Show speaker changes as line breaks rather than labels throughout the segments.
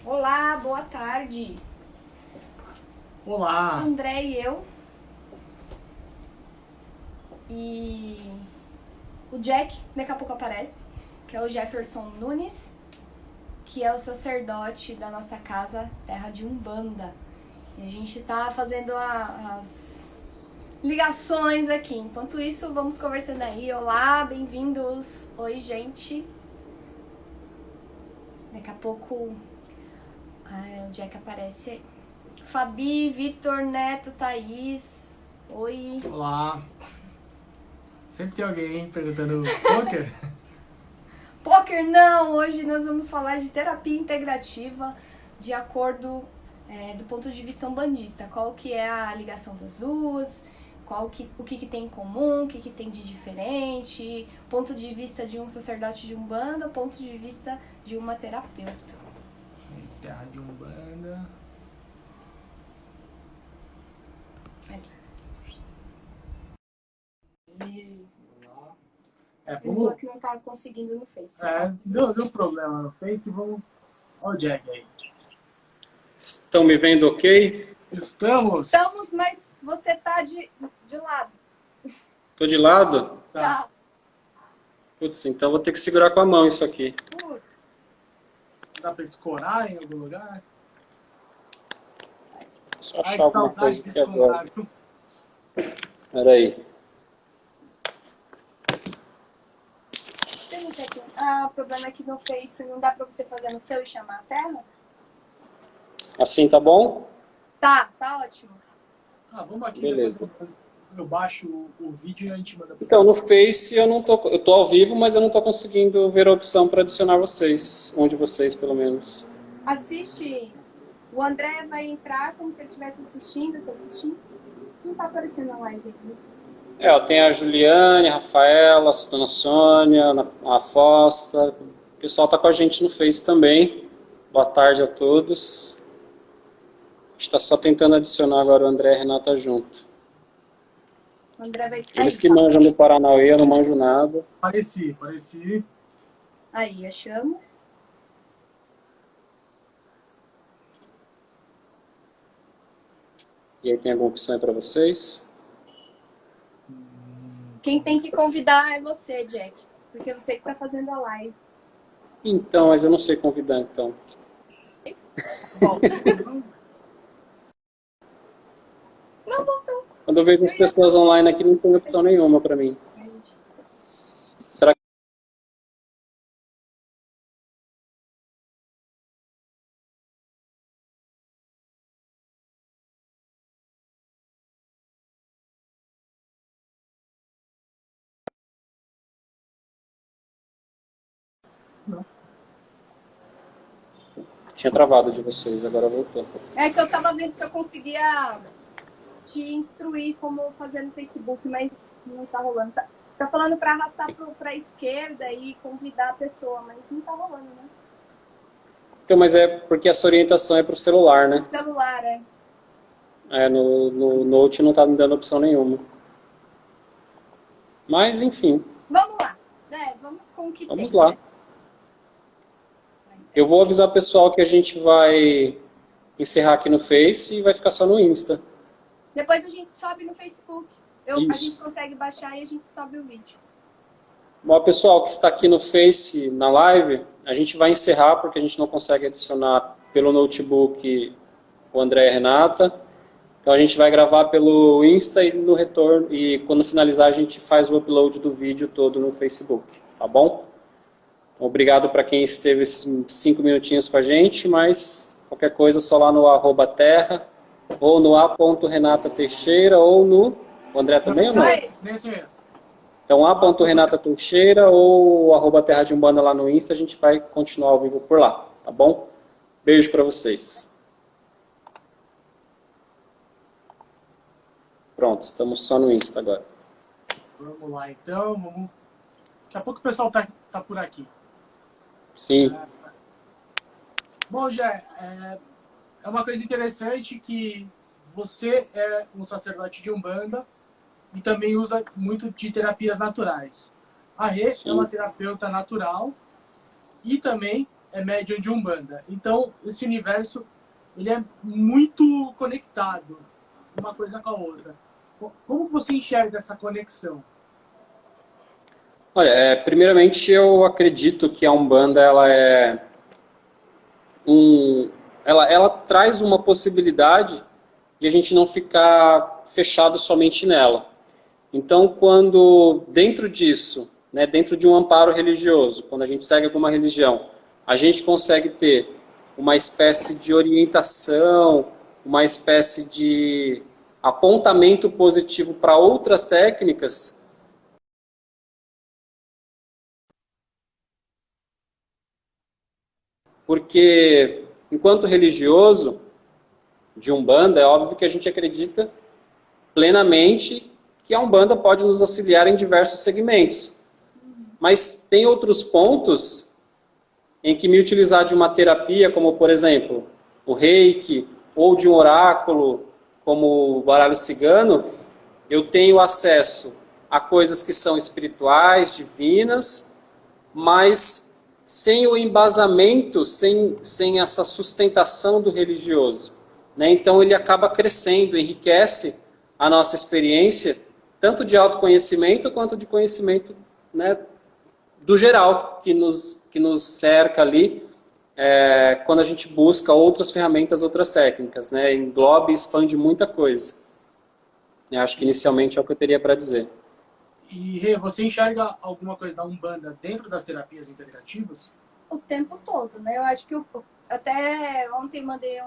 Olá, boa tarde.
Olá!
André e eu. E o Jack, daqui a pouco aparece, que é o Jefferson Nunes, que é o sacerdote da nossa casa, terra de Umbanda. E a gente tá fazendo as ligações aqui. Enquanto isso, vamos conversando aí. Olá, bem-vindos. Oi, gente. Daqui a pouco o Jack aparece aí. Fabi, Vitor, Neto, Thaís. Oi.
Olá! Sempre tem alguém perguntando poker?
Poker não! Hoje nós vamos falar de terapia integrativa de acordo do ponto de vista umbandista. Qual que é a ligação das duas, o que tem em comum, o que tem de diferente, ponto de vista de um sacerdote de Umbanda, ponto de vista de uma terapeuta.
Terra de Umbanda.
Ali.
É,
Ele falou que não tá conseguindo no Face.
deu problema no Face, vamos... Olha o Jack aí.
Estão me vendo ok?
Estamos,
mas você tá de lado.
Tô de lado?
Tá.
Putz, então vou ter que segurar com a mão isso aqui.
Putz.
Dá pra escorar em algum lugar?
Só
Ai,
achar
que
alguma
saudade
coisa
de
aqui agora.
escorar.
Peraí.
O problema é que no Face não dá pra você fazer no seu e chamar a tela?
Assim tá bom?
Tá ótimo.
Vamos aqui,
Beleza.
depois eu baixo o vídeo e a gente manda pra
Então, no
vocês.
Face eu tô ao vivo, mas eu não tô conseguindo ver a opção para adicionar vocês. Um de vocês, pelo menos.
Assiste. O André vai entrar como se ele estivesse assistindo. Tá assistindo? Não tá aparecendo na live aqui.
Ó, tem a Juliane, a Rafaela, a Dona Sônia, a Fosta. O pessoal tá com a gente no Face também. Boa tarde a todos. A gente tá só tentando adicionar agora o André e a Renata junto.
O André vai...
Eles que manjam do Paranauê, eu não manjo nada.
Apareci.
Aí, achamos.
E aí tem alguma opção aí para vocês?
Quem tem que convidar é você, Jack. Porque é você que tá fazendo a live.
Então, mas eu não sei convidar, então.
Volta. Não voltou.
Quando eu vejo as pessoas online aqui, não tem opção nenhuma para mim. Será que...
Não.
Tinha travado de vocês, agora voltou.
É que eu tava vendo se eu conseguia te instruir como fazer no Facebook, mas não tá rolando. Tá falando pra arrastar pra esquerda e convidar a pessoa, mas não tá rolando, né?
Então, mas é porque essa orientação é para o celular, né?
No celular, é.
No Note não tá me dando opção nenhuma. Mas, enfim.
Vamos lá. Vamos com o que
Vamos
tem.
lá.
Né?
Eu vou avisar o pessoal que a gente vai encerrar aqui no Face e vai ficar só no Insta.
Depois a gente sobe no Facebook. A
Isso.
gente consegue baixar e a gente sobe o vídeo.
Bom, pessoal que está aqui no Face, na live, a gente vai encerrar porque a gente não consegue adicionar pelo notebook o André e a Renata. Então a gente vai gravar pelo Insta e no retorno, e quando finalizar a gente faz o upload do vídeo todo no Facebook, tá bom? Então, obrigado para quem esteve esses 5 minutinhos com a gente, mas qualquer coisa só lá no @terra, ou no a.renatateixeira, ou no... O André também ou não?
Nesse mesmo.
Então, a.Renata Teixeira ou @terra de Umbanda lá no Insta, a gente vai continuar ao vivo por lá, tá bom? Beijo para vocês. Pronto, estamos só no Insta agora.
Vamos lá, então. Daqui a pouco o pessoal tá por aqui.
Sim.
Bom, já é uma coisa interessante que você é um sacerdote de Umbanda e também usa muito de terapias naturais. A Rê é uma terapeuta natural e também é médium de Umbanda. Então, esse universo ele é muito conectado uma coisa com a outra. Como você enxerga essa conexão?
Olha, primeiramente eu acredito que a Umbanda ela traz uma possibilidade de a gente não ficar fechado somente nela. Então, quando dentro disso, né, dentro de um amparo religioso, quando a gente segue alguma religião, a gente consegue ter uma espécie de orientação, uma espécie de apontamento positivo para outras técnicas, porque enquanto religioso de Umbanda, é óbvio que a gente acredita plenamente que a Umbanda pode nos auxiliar em diversos segmentos. Mas tem outros pontos em que me utilizar de uma terapia, como por exemplo, o reiki, ou de um oráculo, como o baralho cigano, eu tenho acesso a coisas que são espirituais, divinas, mas sem o embasamento, sem essa sustentação do religioso, né? Então ele acaba crescendo, enriquece a nossa experiência, tanto de autoconhecimento quanto de conhecimento, né, do geral que nos cerca ali, quando a gente busca outras ferramentas, outras técnicas, né? Engloba e expande muita coisa. Eu acho que inicialmente é o que eu teria para dizer.
E Rê, você enxerga alguma coisa da Umbanda dentro das terapias integrativas?
O tempo todo, né? Eu acho que até ontem mandei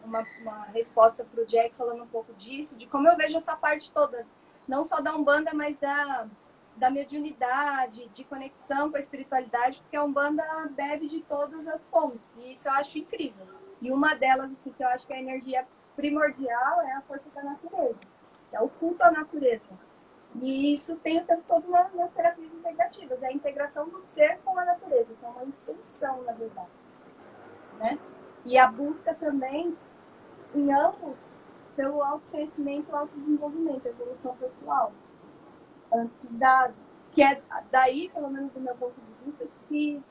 uma resposta para o Jack falando um pouco disso, de como eu vejo essa parte toda, não só da Umbanda, mas da mediunidade, de conexão com a espiritualidade, porque a Umbanda bebe de todas as fontes, e isso eu acho incrível. E uma delas, assim, que eu acho que é a energia primordial é a força da natureza, é o culto à natureza. E isso tem o tempo todo nas terapias integrativas, é a integração do ser com a natureza, que é uma extensão, na verdade, né? E a busca também, em ambos, pelo autoconhecimento e autodesenvolvimento, evolução pessoal. Antes que é daí, pelo menos do meu ponto de vista, que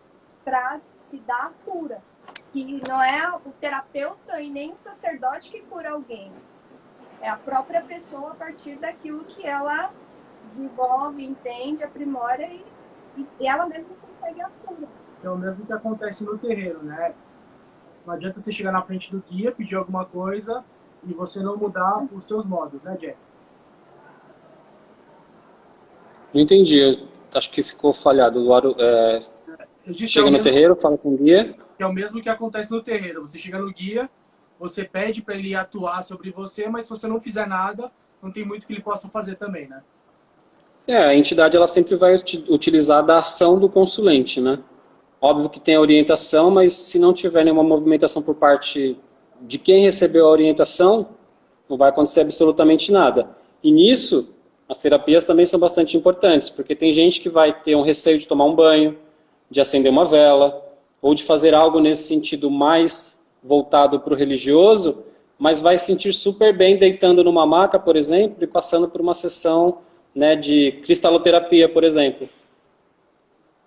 se dá a cura. Que não é o terapeuta e nem o sacerdote que cura alguém. É a própria pessoa a partir daquilo que ela desenvolve, entende, aprimora e ela mesma consegue a cura.
É o mesmo que acontece no terreiro, né? Não adianta você chegar na frente do guia, pedir alguma coisa e você não mudar os seus modos, né, Jack?
Não entendi, eu acho que ficou falhado. Chega no terreiro, fala com o guia.
É o mesmo que acontece no terreiro. Você chega no guia, você pede para ele atuar sobre você, mas se você não fizer nada, não tem muito que ele possa fazer também, né?
A entidade ela sempre vai utilizar da ação do consulente, né? Óbvio que tem a orientação, mas se não tiver nenhuma movimentação por parte de quem recebeu a orientação, não vai acontecer absolutamente nada. E nisso, as terapias também são bastante importantes, porque tem gente que vai ter um receio de tomar um banho, de acender uma vela, ou de fazer algo nesse sentido mais voltado para o religioso, mas vai sentir super bem deitando numa maca, por exemplo, e passando por uma sessão, né, de cristaloterapia, por exemplo.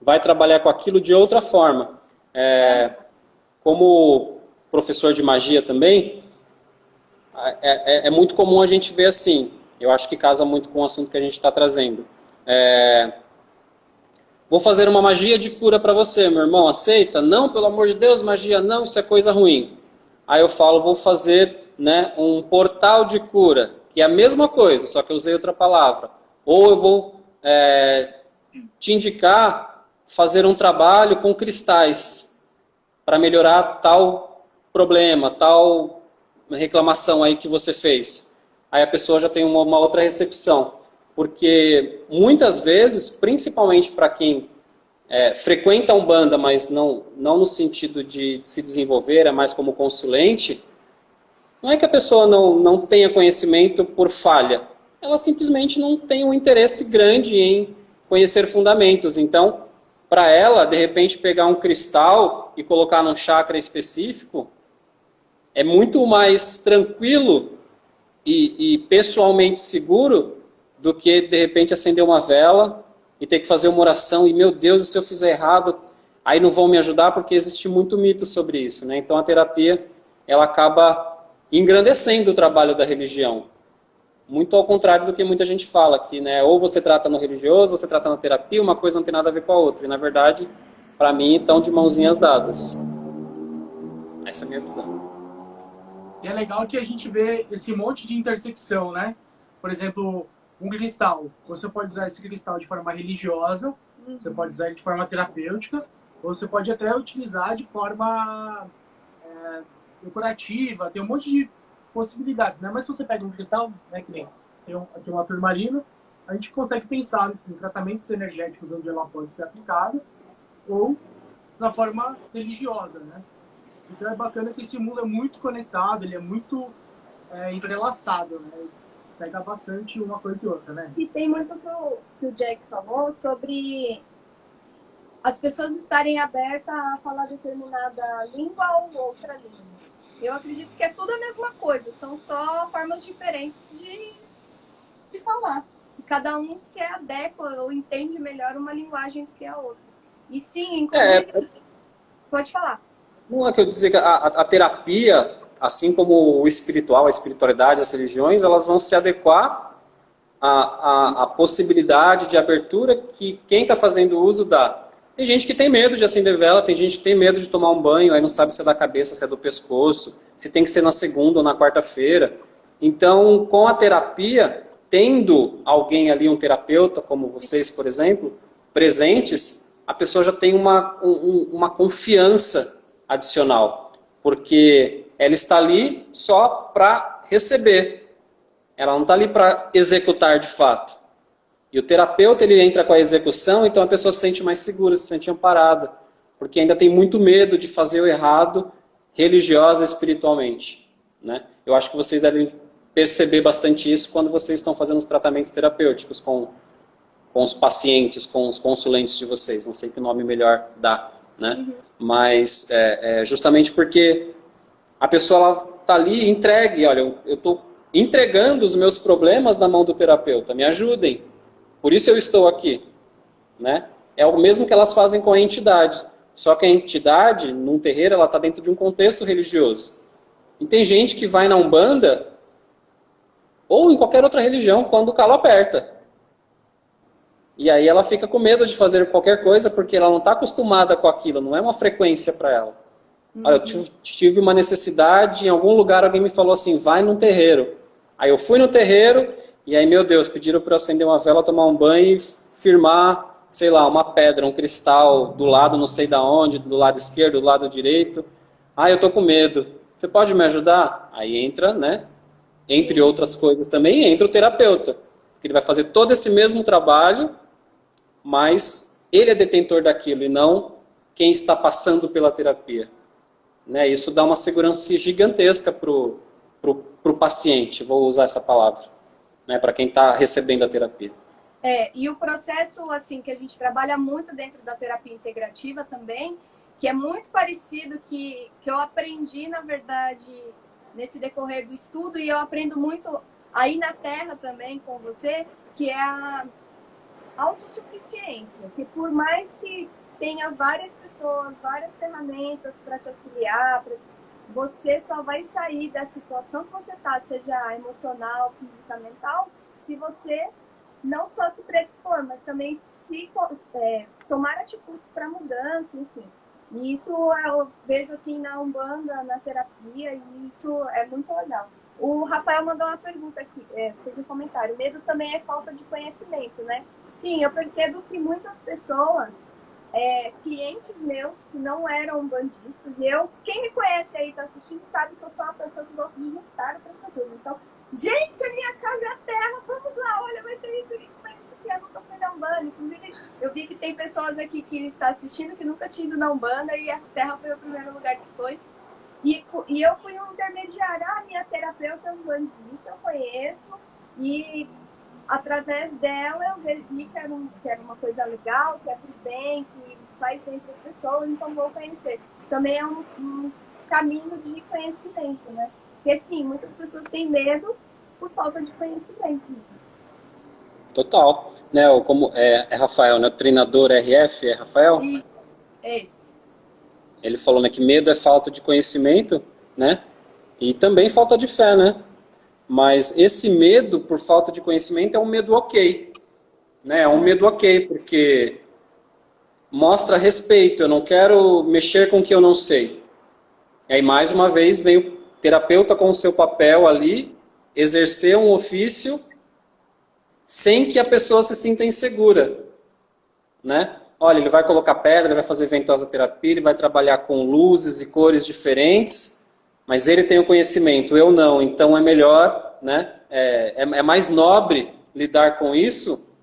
Vai trabalhar com aquilo de outra forma. Como professor de magia também, é muito comum a gente ver assim, eu acho que casa muito com o assunto que a gente está trazendo. Vou fazer uma magia de cura para você, meu irmão, aceita? Não, pelo amor de Deus, magia não, isso é coisa ruim. Aí eu falo, vou fazer, né, um portal de cura, que é a mesma coisa, só que eu usei outra palavra. Ou eu vou te indicar fazer um trabalho com cristais para melhorar tal problema, tal reclamação aí que você fez. Aí a pessoa já tem uma outra recepção. Porque muitas vezes, principalmente para quem frequenta a Umbanda, mas não no sentido de se desenvolver, é mais como consulente, não é que a pessoa não tenha conhecimento por falha. Ela simplesmente não tem um interesse grande em conhecer fundamentos. Então, para ela, de repente, pegar um cristal e colocar num chakra específico, é muito mais tranquilo e pessoalmente seguro do que, de repente, acender uma vela e ter que fazer uma oração. E, meu Deus, e se eu fizer errado, aí não vão me ajudar porque existe muito mito sobre isso, né? Então a terapia, ela acaba engrandecendo o trabalho da religião. Muito ao contrário do que muita gente fala, que, né, ou você trata no religioso, você trata na terapia, uma coisa não tem nada a ver com a outra. E na verdade, para mim, estão de mãozinhas dadas. Essa é a minha visão.
E é legal que a gente vê esse monte de intersecção, né? Por exemplo, um cristal. Você pode usar esse cristal de forma religiosa, você pode usar ele de forma terapêutica, ou você pode até utilizar de forma decorativa. Tem um monte de possibilidades, né? Mas se você pega um cristal, né, que nem tem aqui uma turmalina, a gente consegue pensar em tratamentos energéticos onde ela pode ser aplicada, ou na forma religiosa, né? Então é bacana que esse mundo é muito conectado, ele é muito entrelaçado, né? Pega bastante uma coisa e outra, né?
E tem muito que o Jack falou sobre as pessoas estarem abertas a falar determinada língua ou outra língua. Eu acredito que é tudo a mesma coisa, são só formas diferentes de falar. Cada um se adequa ou entende melhor uma linguagem do que a outra. E sim, inclusive... Pode falar.
Não é que eu dizer que a terapia, assim como o espiritual, a espiritualidade, as religiões, elas vão se adequar à possibilidade de abertura que quem está fazendo uso dá. Tem gente que tem medo de acender vela, tem gente que tem medo de tomar um banho, aí não sabe se é da cabeça, se é do pescoço, se tem que ser na segunda ou na quarta-feira. Então, com a terapia, tendo alguém ali, um terapeuta, como vocês, por exemplo, presentes, a pessoa já tem uma confiança adicional, porque ela está ali só para receber, ela não está ali para executar de fato. E o terapeuta, ele entra com a execução, então a pessoa se sente mais segura, se sente amparada, porque ainda tem muito medo de fazer o errado religiosa e espiritualmente, né? Eu acho que vocês devem perceber bastante isso quando vocês estão fazendo os tratamentos terapêuticos com os pacientes, com os consulentes de vocês, não sei que nome melhor dá, né? Uhum. Mas justamente porque a pessoa está ali entregue, olha, eu estou entregando os meus problemas na mão do terapeuta, me ajudem, por isso eu estou aqui, né? É o mesmo que elas fazem com a entidade, só que a entidade, num terreiro, ela está dentro de um contexto religioso. E tem gente que vai na Umbanda, ou em qualquer outra religião, quando o calo aperta. E aí ela fica com medo de fazer qualquer coisa, porque ela não está acostumada com aquilo, não é uma frequência para ela. Olha, eu tive uma necessidade, em algum lugar alguém me falou assim, vai num terreiro. Aí eu fui no terreiro, e aí, meu Deus, pediram para eu acender uma vela, tomar um banho e firmar, sei lá, uma pedra, um cristal do lado não sei da onde, do lado esquerdo, do lado direito. Ah, eu tô com medo. Você pode me ajudar? Aí entra, né? Entre outras coisas também, entra o terapeuta. Ele vai fazer todo esse mesmo trabalho, mas ele é detentor daquilo e não quem está passando pela terapia. Né? Isso dá uma segurança gigantesca pro paciente, vou usar essa palavra. Né, para quem está recebendo a terapia.
E o processo assim que a gente trabalha muito dentro da terapia integrativa também, que é muito parecido que eu aprendi, na verdade, nesse decorrer do estudo, e eu aprendo muito aí na Terra também com você, que é a autossuficiência, que por mais que tenha várias pessoas, várias ferramentas para te auxiliar, você só vai sair da situação que você está, seja emocional, física, mental, se você não só se predispor, mas também se tomar atitudes para mudança, enfim. E isso eu vejo assim na Umbanda, na terapia, e isso é muito legal. O Rafael mandou uma pergunta aqui, fez um comentário. Medo também é falta de conhecimento, né? Sim, eu percebo que muitas pessoas... clientes meus que não eram bandistas, e quem me conhece aí, tá assistindo, sabe que eu sou uma pessoa que gosta de juntar outras pessoas. Então, gente, a minha casa é a terra, vamos lá, olha, vai ter isso aqui, mas porque eu nunca fui na Umbanda. Inclusive, eu vi que tem pessoas aqui que estão assistindo que nunca tinham ido na Umbanda, e a terra foi o primeiro lugar que foi. E eu fui um intermediário, minha terapeuta é um bandista, eu conheço, e através dela eu vi que era uma coisa legal, que é pro bem, que faz bem para as pessoas, então vou conhecer. Também é um caminho de conhecimento, né? Porque sim, muitas pessoas têm medo por falta de conhecimento.
Total. Né, como é Rafael, né? O treinador RF é Rafael?
Isso. Esse.
Ele falou, né, que medo é falta de conhecimento, né? E também falta de fé, né? Mas esse medo por falta de conhecimento é um medo ok, né? É um medo ok, porque mostra respeito, eu não quero mexer com o que eu não sei. E aí, mais uma vez, vem o terapeuta com o seu papel ali, exercer um ofício sem que a pessoa se sinta insegura, né? Olha, ele vai colocar pedra, ele vai fazer ventosa terapia, ele vai trabalhar com luzes e cores diferentes, mas ele tem o conhecimento, eu não, então é melhor, né? É mais nobre lidar com isso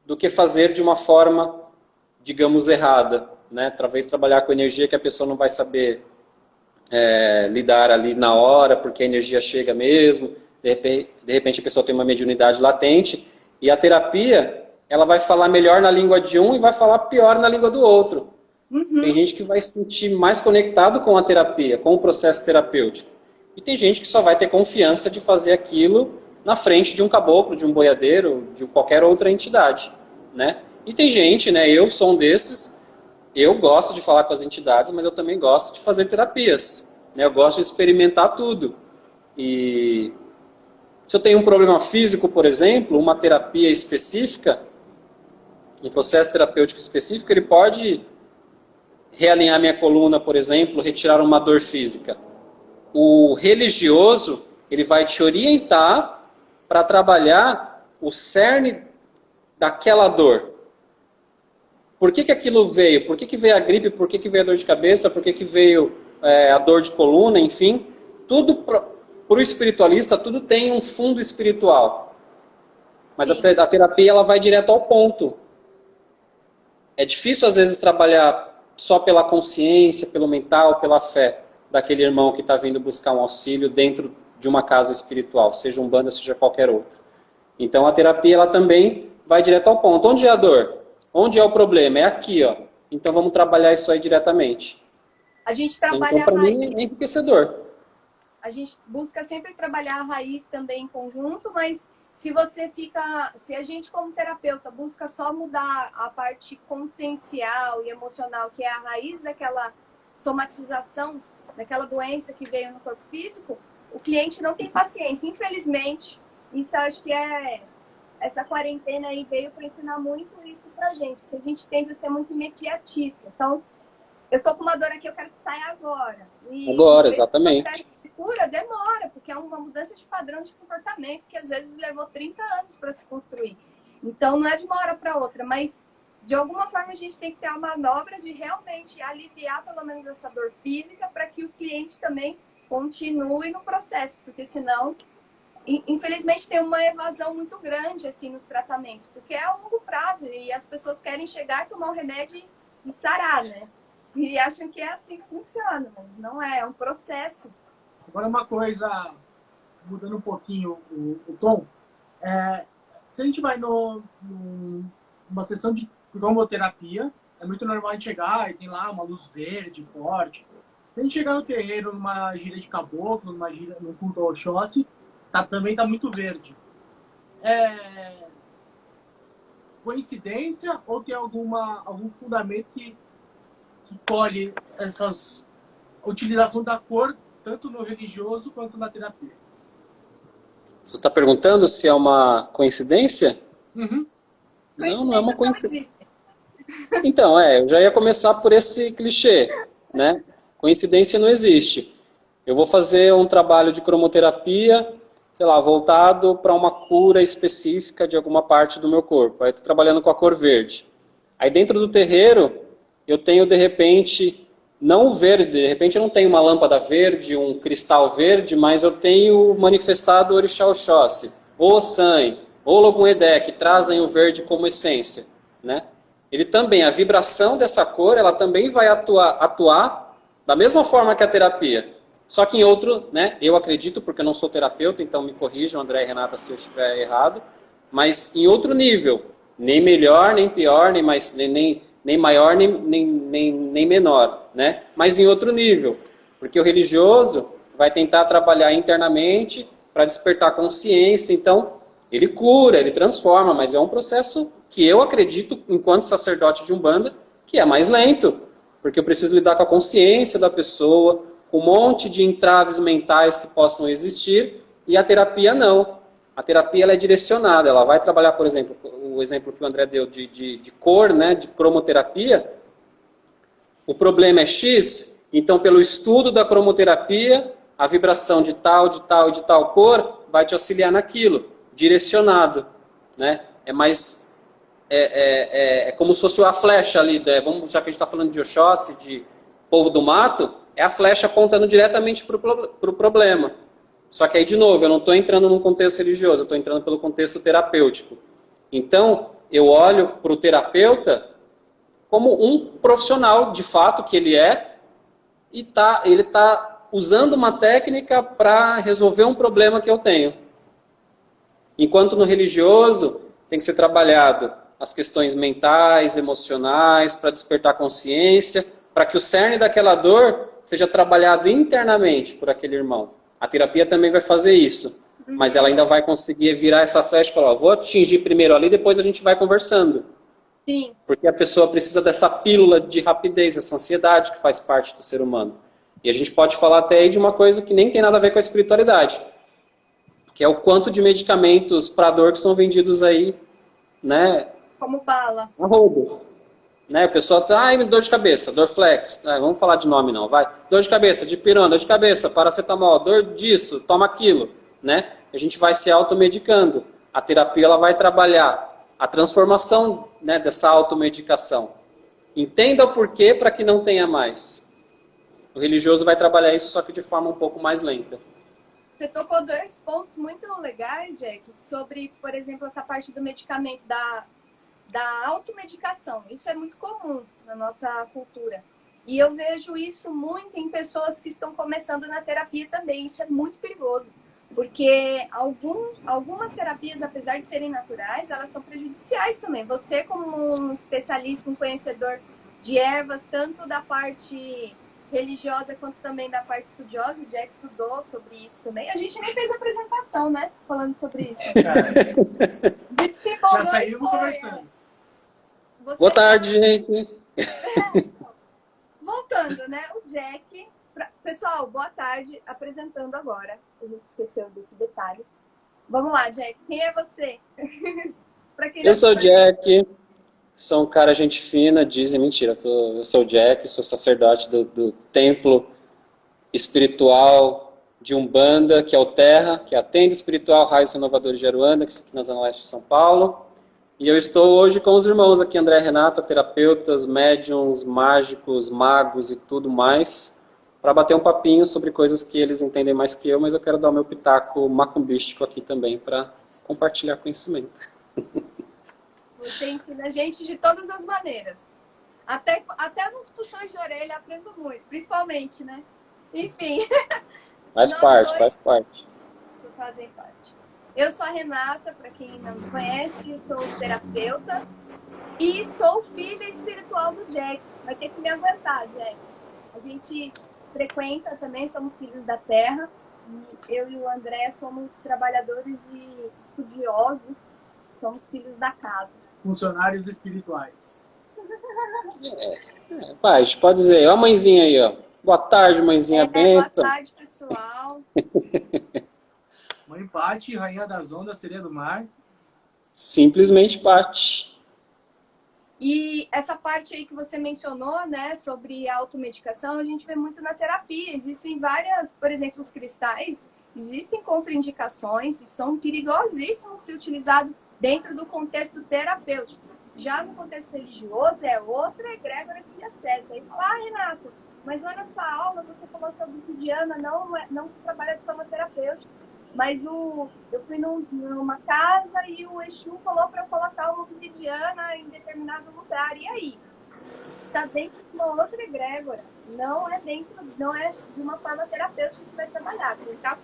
do que fazer de uma forma, digamos, errada, né? Talvez trabalhar com energia que a pessoa não vai saber lidar ali na hora, porque a energia chega mesmo, de repente a pessoa tem uma mediunidade latente, e a terapia, ela vai falar melhor na língua de um e vai falar pior na língua do outro.
Uhum.
Tem gente que vai se sentir mais conectado com a terapia, com o processo terapêutico. E tem gente que só vai ter confiança de fazer aquilo na frente de um caboclo, de um boiadeiro, de qualquer outra entidade, né? E tem gente, né, eu sou um desses, eu gosto de falar com as entidades, mas eu também gosto de fazer terapias, né? Eu gosto de experimentar tudo. E se eu tenho um problema físico, por exemplo, uma terapia específica, um processo terapêutico específico, ele pode realinhar minha coluna, por exemplo, retirar uma dor física. O religioso, ele vai te orientar para trabalhar o cerne daquela dor. Por que aquilo veio? Por que veio a gripe? Por que veio a dor de cabeça? Por que veio a dor de coluna? Enfim, tudo para o espiritualista, tudo tem um fundo espiritual. Mas a terapia, ela vai direto ao ponto. É difícil, às vezes, trabalhar só pela consciência, pelo mental, pela fé daquele irmão que está vindo buscar um auxílio dentro de uma casa espiritual, seja Umbanda, seja qualquer outra. Então, a terapia, ela também vai direto ao ponto. Onde é a dor? Onde é o problema? É aqui, ó. Então, vamos trabalhar isso aí diretamente.
A gente trabalha
então, para mim, é enriquecedor.
A gente busca sempre trabalhar a raiz também em conjunto, mas se a gente como terapeuta busca só mudar a parte consciencial e emocional, que é a raiz daquela somatização, daquela doença que veio no corpo físico, o cliente não tem paciência. Infelizmente, isso eu acho que essa quarentena aí veio para ensinar muito isso pra gente, porque a gente tende a ser muito imediatista. Então, eu tô com uma dor aqui, eu quero que saia agora. E
agora, exatamente.
Cura demora, porque é uma mudança de padrão de comportamento que às vezes levou 30 anos para se construir. Então não é de uma hora para outra, mas de alguma forma a gente tem que ter a manobra de realmente aliviar pelo menos essa dor física para que o cliente também continue no processo, porque senão, infelizmente, tem uma evasão muito grande assim nos tratamentos, porque é a longo prazo e as pessoas querem chegar, tomar um remédio e sarar, né? E acham que é assim que funciona, mas não é um processo.
Agora, uma coisa, mudando um pouquinho o tom, se a gente vai numa sessão de cromoterapia, é muito normal a gente chegar e tem lá uma luz verde forte. Se a gente chegar no terreiro, numa gira de caboclo, num culto ao Oxóssi, também tá muito verde. Coincidência ou tem algum fundamento que colhe a utilização da cor tanto no religioso quanto na terapia?
Você está perguntando se é uma coincidência?
Uhum.
Não é uma coincidência. Então, eu já ia começar por esse clichê, né? Coincidência não existe. Eu vou fazer um trabalho de cromoterapia, sei lá, voltado para uma cura específica de alguma parte do meu corpo. Aí estou trabalhando com a cor verde. Aí dentro do terreiro, eu tenho, de repente, não o verde, de repente eu não tenho uma lâmpada verde, um cristal verde, mas eu tenho manifestado o Orixá Oxóssi, ou o Sangue, ou o Logum Edé, que trazem o verde como essência, né? Ele também, a vibração dessa cor, ela também vai atuar da mesma forma que a terapia. Só que em outro, né? Eu acredito, porque eu não sou terapeuta, então me corrijam, André e Renata, se eu estiver errado, mas em outro nível, nem melhor, nem pior, nem maior, nem menor, né? Mas em outro nível, porque o religioso vai tentar trabalhar internamente para despertar consciência, então ele cura, ele transforma, mas é um processo que eu acredito, enquanto sacerdote de Umbanda, que é mais lento, Porque eu preciso lidar com a consciência da pessoa, com um monte de entraves mentais que possam existir, e a terapia não. A terapia ela é direcionada, ela vai trabalhar, por exemplo, o exemplo que o André deu de cor, né, de cromoterapia. O problema é X, então pelo estudo da cromoterapia, a vibração de tal cor vai te auxiliar naquilo, direcionado, né? É mais, é como se fosse a flecha ali, já que a gente está falando de Oxóssi, de povo do mato, é a flecha apontando diretamente para o problema. Só que aí, de novo, eu não estou entrando num contexto religioso, eu estou entrando pelo contexto terapêutico. Então, eu olho para o terapeuta como um profissional, de fato, que ele é, e ele está usando uma técnica para resolver um problema que eu tenho. Enquanto no religioso, tem que ser trabalhado as questões mentais, emocionais, para despertar consciência, para que o cerne daquela dor seja trabalhado internamente por aquele irmão. A terapia também vai fazer isso, mas ela ainda vai conseguir virar essa flecha e falar, vou atingir primeiro ali, depois a gente vai conversando.
Sim.
Porque a pessoa precisa dessa pílula de rapidez, essa ansiedade que faz parte do ser humano. E a gente pode falar até aí de uma coisa que nem tem nada a ver com a espiritualidade, que é o quanto de medicamentos para dor que são vendidos aí, né?
Como bala.
A roubo. Né? O pessoal tá, ai, dor de cabeça, Dorflex, vamos falar de nome não, vai. Dor de cabeça, dipirona, dor de cabeça, paracetamol, dor disso, toma aquilo, né? A gente vai se automedicando. A terapia ela vai trabalhar a transformação, né, dessa automedicação. Entenda o porquê para que não tenha mais. O religioso vai trabalhar isso, só que de forma um pouco mais lenta.
Você tocou dois pontos muito legais, Jack, sobre, por exemplo, essa parte do medicamento, da automedicação. Isso é muito comum na nossa cultura. E eu vejo isso muito em pessoas que estão começando na terapia também. Isso é muito perigoso. Porque algumas terapias, apesar de serem naturais, elas são prejudiciais também. Você, como um especialista, um conhecedor de ervas, tanto da parte religiosa quanto também da parte estudiosa, o Jack estudou sobre isso também. A gente nem fez apresentação, né? Falando sobre isso.
Já saímos conversando.
Boa tarde, gente.
Voltando, né? O Jack... Pessoal, boa tarde. Apresentando agora. A gente esqueceu desse detalhe. Vamos lá, Jack. Quem é você?
Eu sou o Jack. Sou um cara gente fina, dizem, mentira. Eu sou o Jack, sou sacerdote do templo espiritual de Umbanda, que é o Terra, que é a tenda espiritual Raios Renovadores de Aruanda, que fica na Zona Leste de São Paulo. E eu estou hoje com os irmãos aqui, André e Renata, terapeutas, médiums, mágicos, magos e tudo mais, para bater um papinho sobre coisas que eles entendem mais que eu, mas eu quero dar o meu pitaco macumbístico aqui também, para compartilhar conhecimento.
Você ensina a gente de todas as maneiras. Até nos puxões de orelha aprendo muito, principalmente, né? Enfim.
Faz parte.
Fazem parte. Eu sou a Renata, para quem não me conhece, eu sou terapeuta e sou filha espiritual do Jack. Vai ter que me aguentar, Jack. A gente frequenta também, somos filhos da terra. Eu e o André somos trabalhadores e estudiosos, somos filhos da casa.
Funcionários espirituais.
Pai, a gente pode dizer, ó a mãezinha aí, ó. Boa tarde, mãezinha Benta.
Boa tarde, pessoal.
Mãe Pati, rainha das ondas, sereia do mar.
Simplesmente Pati.
E essa parte aí que você mencionou, né, sobre a automedicação, a gente vê muito na terapia. Existem várias, por exemplo, os cristais, existem contraindicações e são perigosíssimos se utilizados dentro do contexto terapêutico. Já no contexto religioso, é outra egrégora que acessa. Aí fala, Renato, mas lá na sua aula você falou que a obsidiana não se trabalha de forma terapêutica. Mas eu fui numa casa e o Exu falou para eu colocar uma obsidiana em determinado lugar. E aí? Está dentro de uma outra egrégora. Não é de uma forma terapêutica que vai trabalhar. Ele está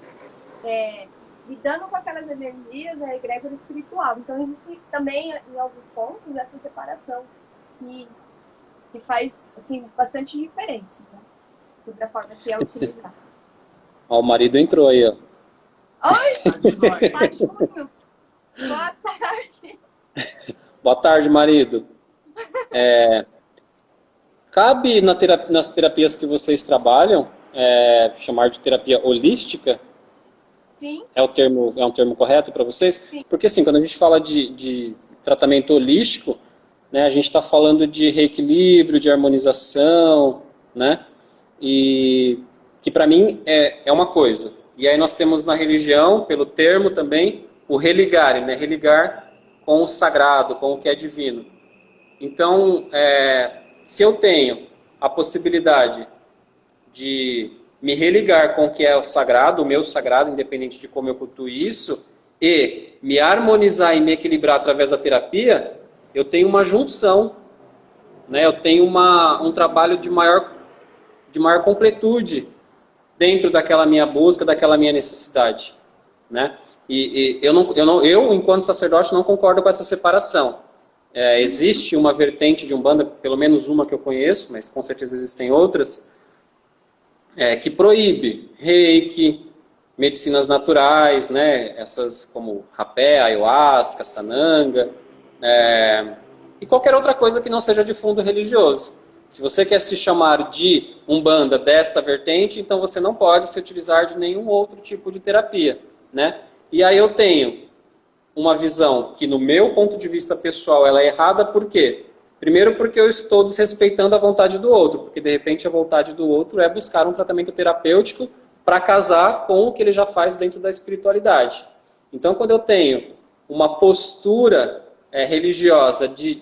lidando com aquelas energias, a egrégora espiritual. Então, existe também, em alguns pontos, essa separação que faz assim, bastante diferença, né? Sobre a forma que é utilizada.
Ó, o marido entrou aí, ó.
Oi! Pachuno! Boa tarde!
Boa tarde, marido. Cabe nas terapias que vocês trabalham, chamar de terapia holística?
Sim.
É um termo correto para vocês?
Sim.
Porque assim, quando a gente fala de tratamento holístico, né, a gente está falando de reequilíbrio, de harmonização, né? E que para mim é uma coisa. E aí nós temos na religião, pelo termo também, o religare, né? Religar com o sagrado, com o que é divino. Então, se eu tenho a possibilidade de me religar com o que é o sagrado, o meu sagrado, independente de como eu cultuo isso, e me harmonizar e me equilibrar através da terapia, eu tenho uma junção, né? Eu tenho um trabalho de maior completude dentro daquela minha busca, daquela minha necessidade, né? E eu, enquanto sacerdote, não concordo com essa separação. Existe uma vertente de Umbanda, pelo menos uma que eu conheço, mas com certeza existem outras, que proíbe reiki, medicinas naturais, né? Essas como rapé, ayahuasca, sananga, e qualquer outra coisa que não seja de fundo religioso. Se você quer se chamar de Umbanda desta vertente, então você não pode se utilizar de nenhum outro tipo de terapia, né? E aí eu tenho uma visão que, no meu ponto de vista pessoal, ela é errada, por quê? Primeiro porque eu estou desrespeitando a vontade do outro, porque de repente a vontade do outro é buscar um tratamento terapêutico para casar com o que ele já faz dentro da espiritualidade. Então, quando eu tenho uma postura religiosa de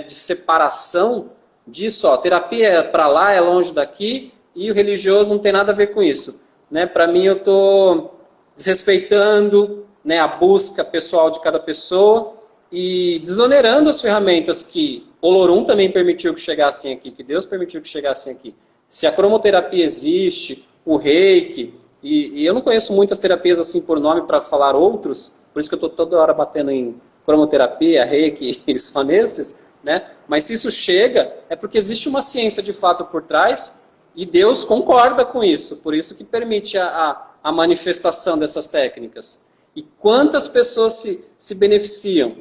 separação disso, terapia é para lá, é longe daqui, e o religioso não tem nada a ver com isso. Né? Para mim, eu estou desrespeitando, né, a busca pessoal de cada pessoa e desonerando as ferramentas que Olorum também permitiu que chegassem aqui, que Deus permitiu que chegassem aqui. Se a cromoterapia existe, o reiki, e eu não conheço muitas terapias assim por nome para falar outros, por isso que eu estou toda hora batendo em cromoterapia, reiki e só nesses, né? Mas se isso chega, é porque existe uma ciência de fato por trás e Deus concorda com isso, por isso que permite a manifestação dessas técnicas. E quantas pessoas se beneficiam?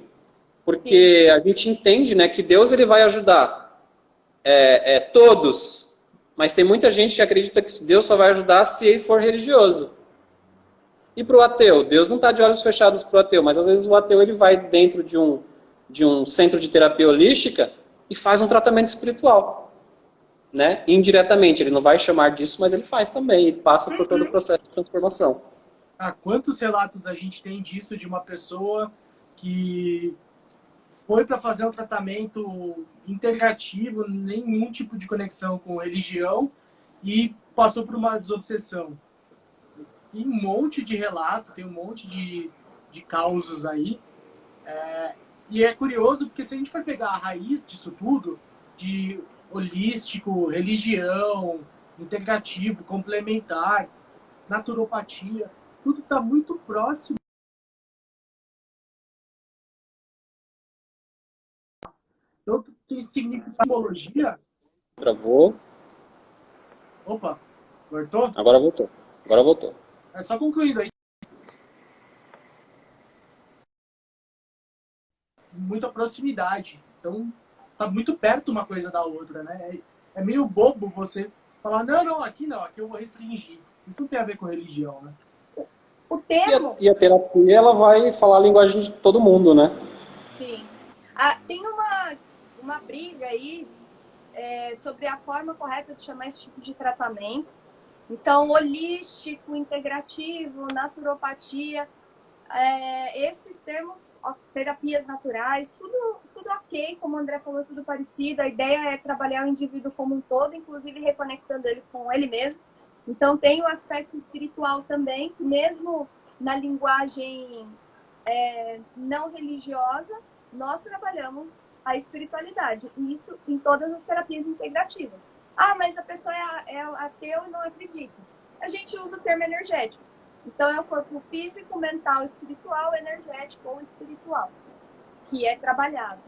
Porque a gente entende, né, que Deus ele vai ajudar todos, mas tem muita gente que acredita que Deus só vai ajudar se ele for religioso. E para o ateu? Deus não está de olhos fechados para o ateu, mas às vezes o ateu ele vai dentro de um centro de terapia holística e faz um tratamento espiritual. Né? Indiretamente, ele não vai chamar disso, mas ele faz também, ele passa por todo o processo de transformação.
Quantos relatos a gente tem disso de uma pessoa que foi para fazer um tratamento integrativo, nenhum tipo de conexão com religião, e passou por uma desobsessão? Tem um monte de relato, tem um monte de causos aí. E é curioso, porque se a gente for pegar a raiz disso tudo, de holístico, religião, integrativo, complementar, naturopatia, tudo está muito próximo. Então, tem significologia.
Travou.
Opa, voltou?
Agora voltou. Agora voltou.
Só concluindo aí. Muita proximidade. Então, tá muito perto uma coisa da outra, né? É meio bobo você falar, não, aqui eu vou restringir. Isso não tem a ver com religião, né?
O termo...
E a terapia, ela vai falar a linguagem de todo mundo, né?
Sim. Tem uma briga aí sobre a forma correta de chamar esse tipo de tratamento. Então, holístico, integrativo, naturopatia, esses termos, terapias naturais, tudo ok, como o André falou, tudo parecido. A ideia é trabalhar o indivíduo como um todo, inclusive reconectando ele com ele mesmo. Então, tem o aspecto espiritual também, que mesmo na linguagem não religiosa, nós trabalhamos a espiritualidade. E isso em todas as terapias integrativas. Mas a pessoa é ateu e não acredita. A gente usa o termo energético. Então, é o corpo físico, mental, espiritual, energético ou espiritual, que é trabalhado.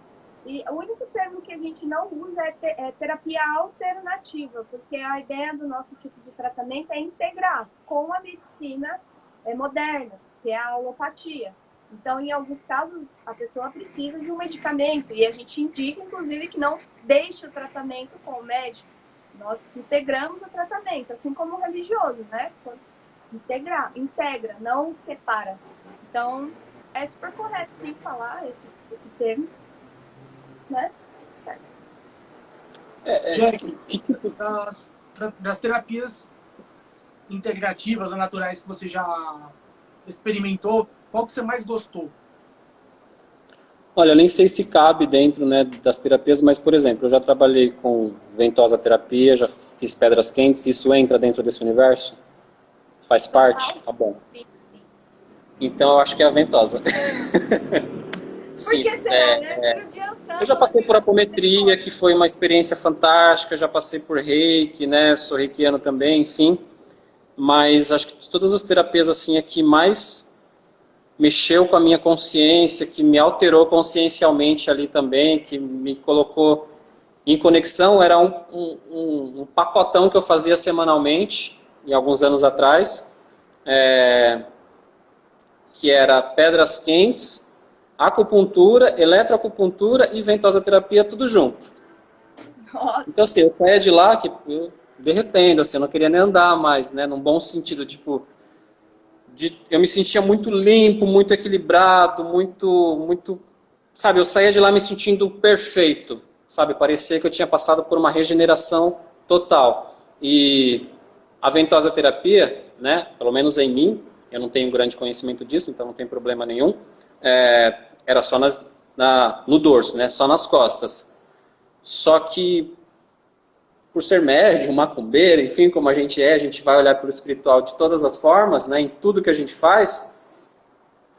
E o único termo que a gente não usa é terapia alternativa, porque a ideia do nosso tipo de tratamento é integrar com a medicina moderna, que é a alopatia. Então, em alguns casos, a pessoa precisa de um medicamento e a gente indica, inclusive, que não deixe o tratamento com o médico. Nós integramos o tratamento, assim como o religioso, né? Integra, não separa. Então, é super correto, sim, falar esse termo, né? Certo.
Jack, das terapias integrativas ou naturais que você já experimentou, qual que você mais gostou?
Olha, eu nem sei se cabe dentro, né, das terapias, mas, por exemplo, eu já trabalhei com ventosa terapia, já fiz pedras quentes, isso entra dentro desse universo? Faz parte? Tá bom.
Sim.
Então, eu acho que é a ventosa. Sim,
Por que será, né?
eu já passei por apometria, que foi uma experiência fantástica, já passei por reiki, né, sou reikiano também, enfim. Mas acho que todas as terapias assim é que mais mexeu com a minha consciência, que me alterou consciencialmente ali também, que me colocou em conexão, era um pacotão que eu fazia semanalmente, em alguns anos atrás, que era pedras quentes, acupuntura, eletroacupuntura e ventosa terapia, tudo junto.
Nossa.
Então assim, eu saía de lá que eu derretendo, assim, eu não queria nem andar mais, né, num bom sentido, tipo, eu me sentia muito limpo, muito equilibrado, muito, sabe, eu saía de lá me sentindo perfeito, sabe, parecia que eu tinha passado por uma regeneração total. E a ventosa terapia, né, pelo menos em mim, eu não tenho grande conhecimento disso, então não tem problema nenhum, era só no dorso, né, só nas costas. Só que, por ser médium, macumbeiro, enfim, como a gente vai olhar para o espiritual de todas as formas, né, em tudo que a gente faz,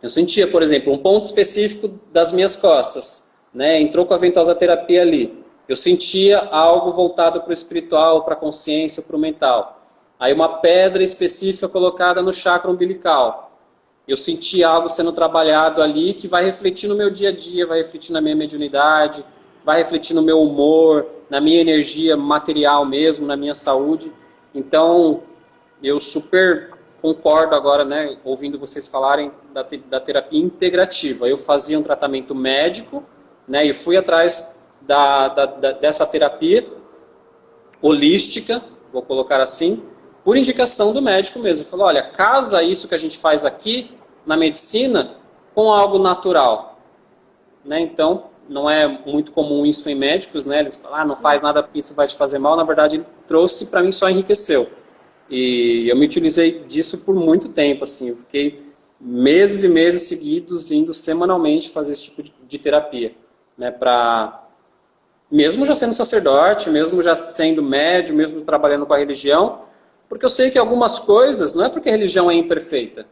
eu sentia, por exemplo, um ponto específico das minhas costas, né, entrou com a ventosa terapia ali, eu sentia algo voltado para o espiritual, para a consciência, para o mental. Aí uma pedra específica colocada no chakra umbilical, eu senti algo sendo trabalhado ali que vai refletir no meu dia a dia, vai refletir na minha mediunidade, vai refletir no meu humor, na minha energia material mesmo, na minha saúde. Então, eu super concordo agora, né, ouvindo vocês falarem da terapia integrativa. Eu fazia um tratamento médico, né, e fui atrás dessa terapia holística, vou colocar assim, por indicação do médico mesmo. Ele falou, olha, casa isso que a gente faz aqui na medicina com algo natural. Né, então, não é muito comum isso em médicos, né? Eles falam, não faz nada porque isso vai te fazer mal. Na verdade, ele trouxe, para mim, só enriqueceu. E eu me utilizei disso por muito tempo, assim. Eu fiquei meses e meses seguidos indo semanalmente fazer esse tipo de terapia. Né? Mesmo já sendo sacerdote, mesmo já sendo médium, mesmo trabalhando com a religião, porque eu sei que algumas coisas, não é porque a religião é imperfeita,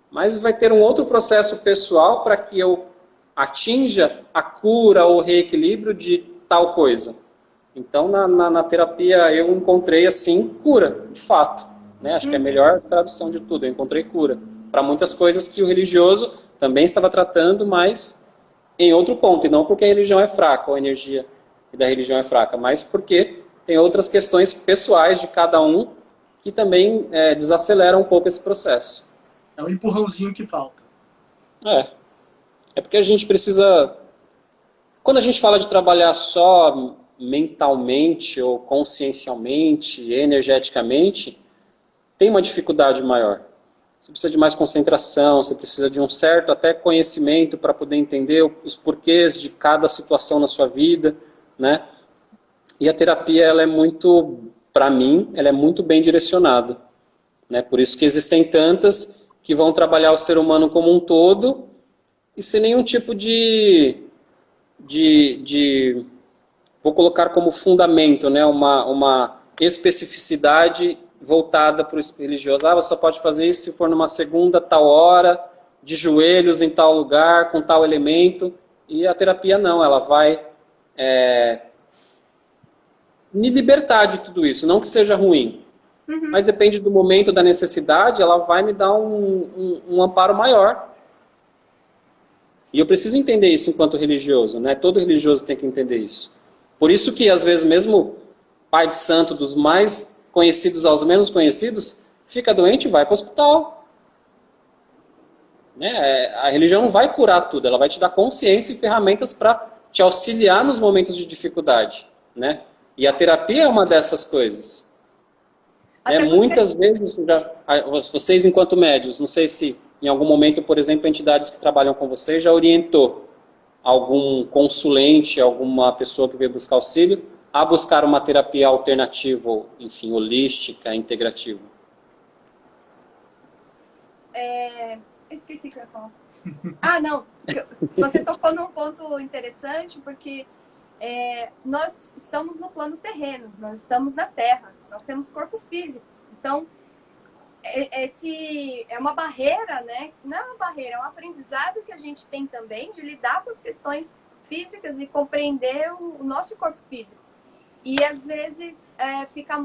mas vai ter um outro processo pessoal para que eu atinja a cura ou reequilíbrio de tal coisa. Então, na terapia, eu encontrei, assim, cura, de fato. Né? Acho que é a melhor tradução de tudo. Eu encontrei cura para muitas coisas que o religioso também estava tratando, mas em outro ponto. E não porque a religião é fraca, ou a energia da religião é fraca, mas porque tem outras questões pessoais de cada um que também desaceleram um pouco esse processo.
É um empurrãozinho que falta.
É porque a gente precisa... Quando a gente fala de trabalhar só mentalmente ou consciencialmente, energeticamente, tem uma dificuldade maior. Você precisa de mais concentração, você precisa de um certo até conhecimento para poder entender os porquês de cada situação na sua vida, né? E a terapia, ela é muito, para mim, ela é muito bem direcionada. Né? Por isso que existem tantas que vão trabalhar o ser humano como um todo e sem nenhum tipo de vou colocar como fundamento, né, uma especificidade voltada para o religioso. Você só pode fazer isso se for numa segunda, tal hora, de joelhos em tal lugar, com tal elemento. E a terapia não, ela vai me libertar de tudo isso. Não que seja ruim, mas depende do momento, da necessidade, ela vai me dar um amparo maior. E eu preciso entender isso enquanto religioso, né? Todo religioso tem que entender isso. Por isso que, às vezes, mesmo pai de santo, dos mais conhecidos aos menos conhecidos, fica doente e vai para o hospital. Né? A religião não vai curar tudo, ela vai te dar consciência e ferramentas para te auxiliar nos momentos de dificuldade, né? E a terapia é uma dessas coisas. Né? Muitas vezes, vocês enquanto médios, não sei se em algum momento, por exemplo, entidades que trabalham com vocês já orientou algum consulente, alguma pessoa que veio buscar auxílio, a buscar uma terapia alternativa, enfim, holística, integrativa.
Esqueci o que eu ia falar. Ah, não. Você tocou num ponto interessante, porque nós estamos no plano terreno, nós estamos na Terra, nós temos corpo físico. Então, esse é uma barreira, né? Não é uma barreira, é um aprendizado que a gente tem também de lidar com as questões físicas e compreender o nosso corpo físico. E às vezes fica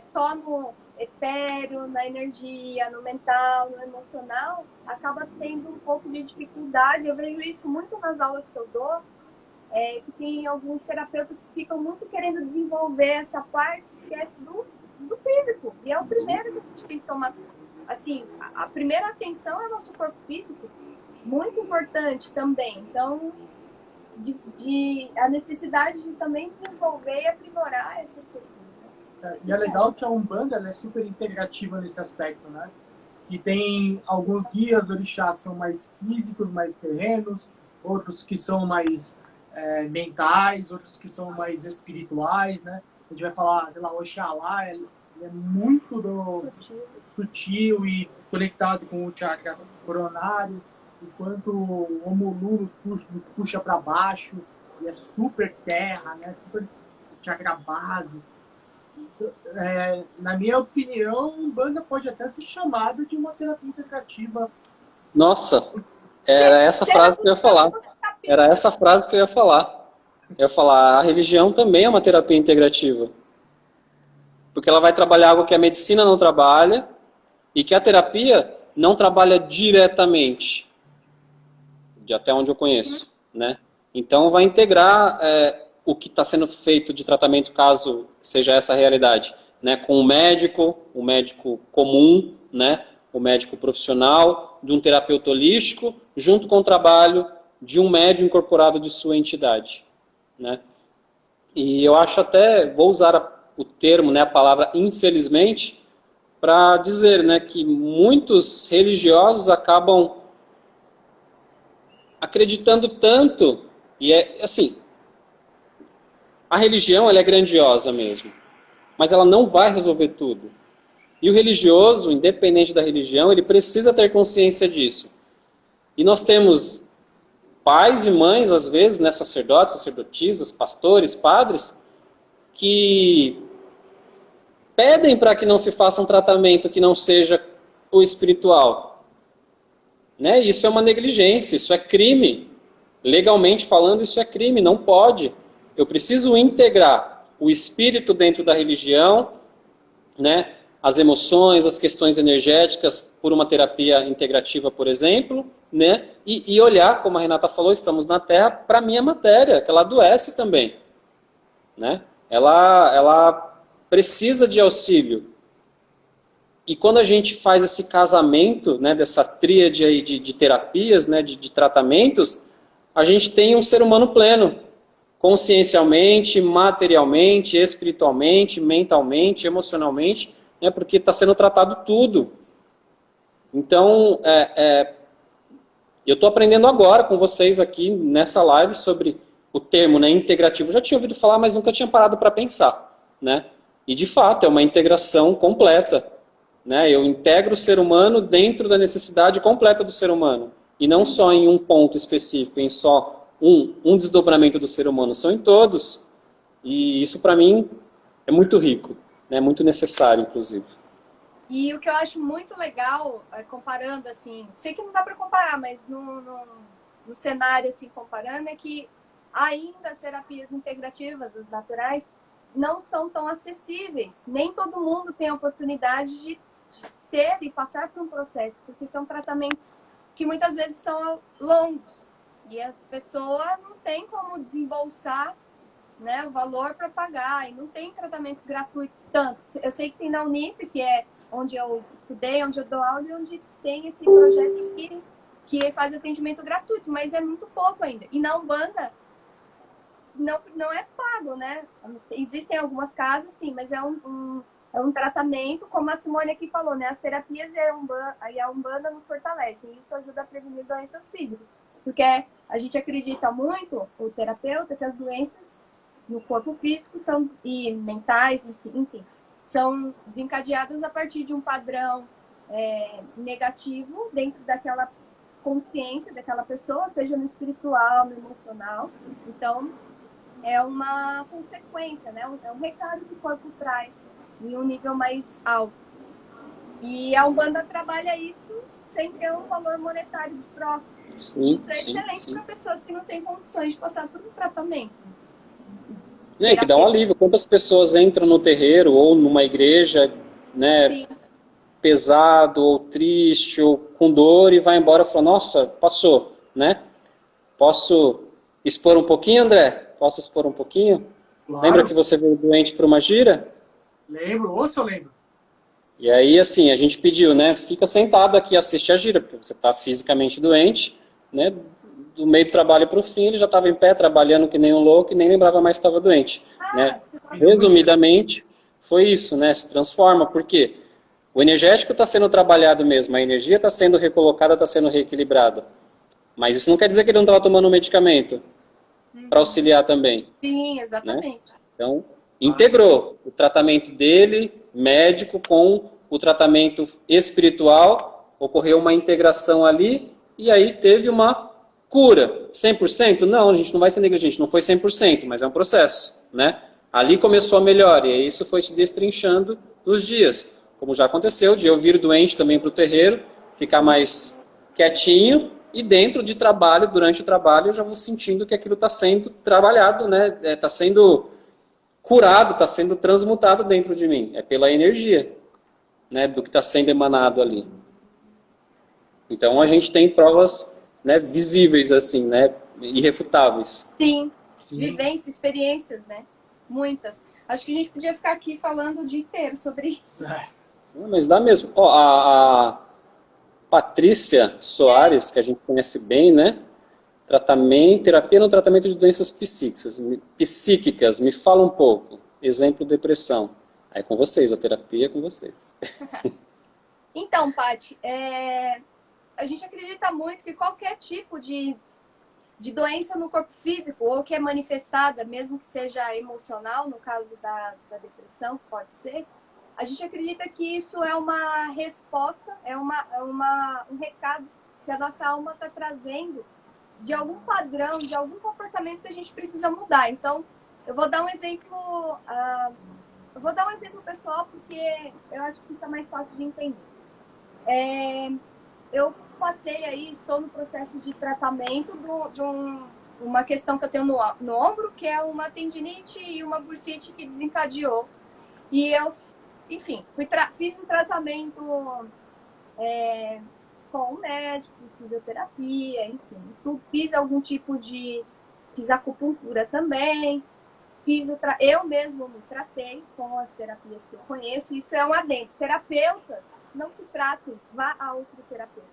só no etéreo, na energia, no mental, no emocional, acaba tendo um pouco de dificuldade. Eu vejo isso muito nas aulas que eu dou, que tem alguns terapeutas que ficam muito querendo desenvolver essa parte, esquece do físico. E é o primeiro que a gente tem que tomar. Assim, a primeira atenção é o nosso corpo físico, muito importante também. Então, a necessidade de também desenvolver e aprimorar essas questões.
E é legal que a Umbanda ela é super integrativa nesse aspecto, né? Que tem alguns guias, orixás são mais físicos, mais terrenos, outros que são mais mentais, outros que são mais espirituais, né? A gente vai falar, sei lá, Oxalá, ele é muito sutil e conectado com o chakra coronário, enquanto o Omulu nos puxa para baixo, e é super terra, né? Super chakra base. Na minha opinião, Umbanda pode até ser chamada de uma terapia integrativa.
Nossa, era essa frase que eu ia falar. Era essa frase que eu ia falar. Eu ia falar, a religião também é uma terapia integrativa. Porque ela vai trabalhar algo que a medicina não trabalha e que a terapia não trabalha diretamente, de até onde eu conheço, né? Então vai integrar o que está sendo feito de tratamento, caso seja essa a realidade, né? Com o médico comum, né? O médico profissional, de um terapeuta holístico, junto com o trabalho de um médium incorporado de sua entidade, né? E eu acho até, vou usar o termo, né, a palavra infelizmente, para dizer, né, que muitos religiosos acabam acreditando tanto, e assim, a religião ela é grandiosa mesmo, mas ela não vai resolver tudo. E o religioso, independente da religião, ele precisa ter consciência disso. E nós temos pais e mães, às vezes, né, sacerdotes, sacerdotisas, pastores, padres, que pedem para que não se faça um tratamento que não seja o espiritual. Né? Isso é uma negligência, isso é crime. Legalmente falando, isso é crime, não pode. Eu preciso integrar o espírito dentro da religião, né? As emoções, as questões energéticas, por uma terapia integrativa, por exemplo, né? E olhar, como a Renata falou, estamos na Terra, para a minha matéria, que ela adoece também. Né? Ela precisa de auxílio. E quando a gente faz esse casamento, né, dessa tríade aí de terapias, né, de tratamentos, a gente tem um ser humano pleno, consciencialmente, materialmente, espiritualmente, mentalmente, emocionalmente, né, porque está sendo tratado tudo. Então, eu estou aprendendo agora com vocês aqui nessa live sobre o termo, né, integrativo. Eu já tinha ouvido falar, mas nunca tinha parado para pensar. Né? E, de fato, é uma integração completa. Né? Eu integro o ser humano dentro da necessidade completa do ser humano. E não só em um ponto específico, em só um desdobramento do ser humano. São em todos. E isso, para mim, é muito rico. Né? Muito necessário, inclusive.
E o que eu acho muito legal, comparando, assim, sei que não dá para comparar, mas no cenário, assim, comparando, é que ainda as terapias integrativas, as naturais, não são tão acessíveis. Nem todo mundo tem a oportunidade de ter e passar por um processo, porque são tratamentos que muitas vezes são longos. E a pessoa não tem como desembolsar, né, o valor para pagar, e não tem tratamentos gratuitos tantos. Eu sei que tem na Unip, que é onde eu estudei, onde eu dou aula, e onde tem esse projeto que que faz atendimento gratuito, mas é muito pouco ainda. E na Umbanda não é pago, né? Existem algumas casas, sim, mas é um tratamento, como a Simone aqui falou, né? As terapias e a Umbanda nos fortalecem. Isso ajuda a prevenir doenças físicas. Porque a gente acredita muito, o terapeuta, que as doenças no corpo físico e mentais, enfim, são desencadeadas a partir de um padrão negativo dentro daquela consciência daquela pessoa, seja no espiritual, no emocional. Então, é uma consequência, né? É um recado que o corpo traz em um nível mais alto. E a Umbanda trabalha isso sem ter um valor monetário de troca.
Sim,
Isso é excelente para pessoas que não têm condições de passar por um tratamento.
Que dá um alívio. Quantas pessoas entram no terreiro ou numa igreja, né,
Sim.
pesado ou triste ou com dor e vai embora e fala, nossa, passou, né? Posso expor um pouquinho, André? Posso expor um pouquinho?
Claro.
Lembra que você veio doente para uma gira?
Lembro, ou se eu lembro.
E aí, assim, a gente pediu, né? Fica sentado aqui e assiste a gira, porque você está fisicamente doente, né? Do meio do trabalho para o fim, ele já estava em pé, trabalhando que nem um louco e nem lembrava mais que estava doente. Né? Resumidamente, foi isso, né? Se transforma, porque o energético está sendo trabalhado mesmo, a energia está sendo recolocada, está sendo reequilibrada. Mas isso não quer dizer que ele não estava tomando um medicamento para auxiliar também.
Sim, exatamente.
Né? Então, integrou o tratamento dele, médico, com o tratamento espiritual, ocorreu uma integração ali, e aí teve uma cura. 100%? Não, a gente não vai ser negligente, não foi 100%, mas é um processo, né? Ali começou a melhora, e isso foi se destrinchando nos dias. Como já aconteceu, de eu vir doente também para o terreiro, ficar mais quietinho, e dentro de trabalho, durante o trabalho, eu já vou sentindo que aquilo está sendo trabalhado, né? Está sendo curado, está sendo transmutado dentro de mim. É pela energia, né? Do que está sendo emanado ali. Então a gente tem provas, né, visíveis, assim, né? Irrefutáveis.
Sim. Vivências, experiências, né? Muitas. Acho que a gente podia ficar aqui falando o dia inteiro sobre isso.
Mas dá mesmo. Ó, a Patrícia Soares, que a gente conhece bem, né? Terapia no tratamento de doenças psíquicas. Me fala um pouco. Exemplo, depressão. Aí com vocês, a terapia é com vocês.
Então, Paty, a gente acredita muito que qualquer tipo de doença no corpo físico, ou que é manifestada, mesmo que seja emocional, no caso da depressão, pode ser, a gente acredita que isso é uma resposta, um recado que a nossa alma está trazendo de algum padrão, de algum comportamento que a gente precisa mudar. Então, eu vou dar um exemplo, pessoal, porque eu acho que fica mais fácil de entender. Eu passei aí, estou no processo de tratamento de uma questão que eu tenho no ombro, que é uma tendinite e uma bursite que desencadeou. E eu, enfim, fiz um tratamento com o médico, fiz fisioterapia, enfim, fiz algum tipo fiz acupuntura também, eu mesmo me tratei com as terapias que eu conheço. Isso é um adendo. Terapeutas, não se tratem, vá a outro terapeuta.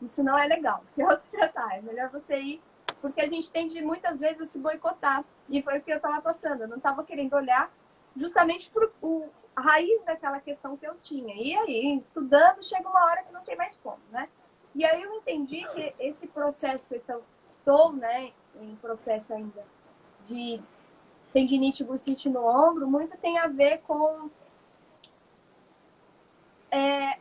Isso não é legal, se autotratar. É melhor você ir, porque a gente tende muitas vezes a se boicotar. E foi o que eu estava passando. Eu não estava querendo olhar justamente para a raiz daquela questão que eu tinha. E aí, estudando, chega uma hora que não tem mais como, né? E aí eu entendi que esse processo que eu estou, né, em processo ainda de tendinite, bursite no ombro, muito tem a ver com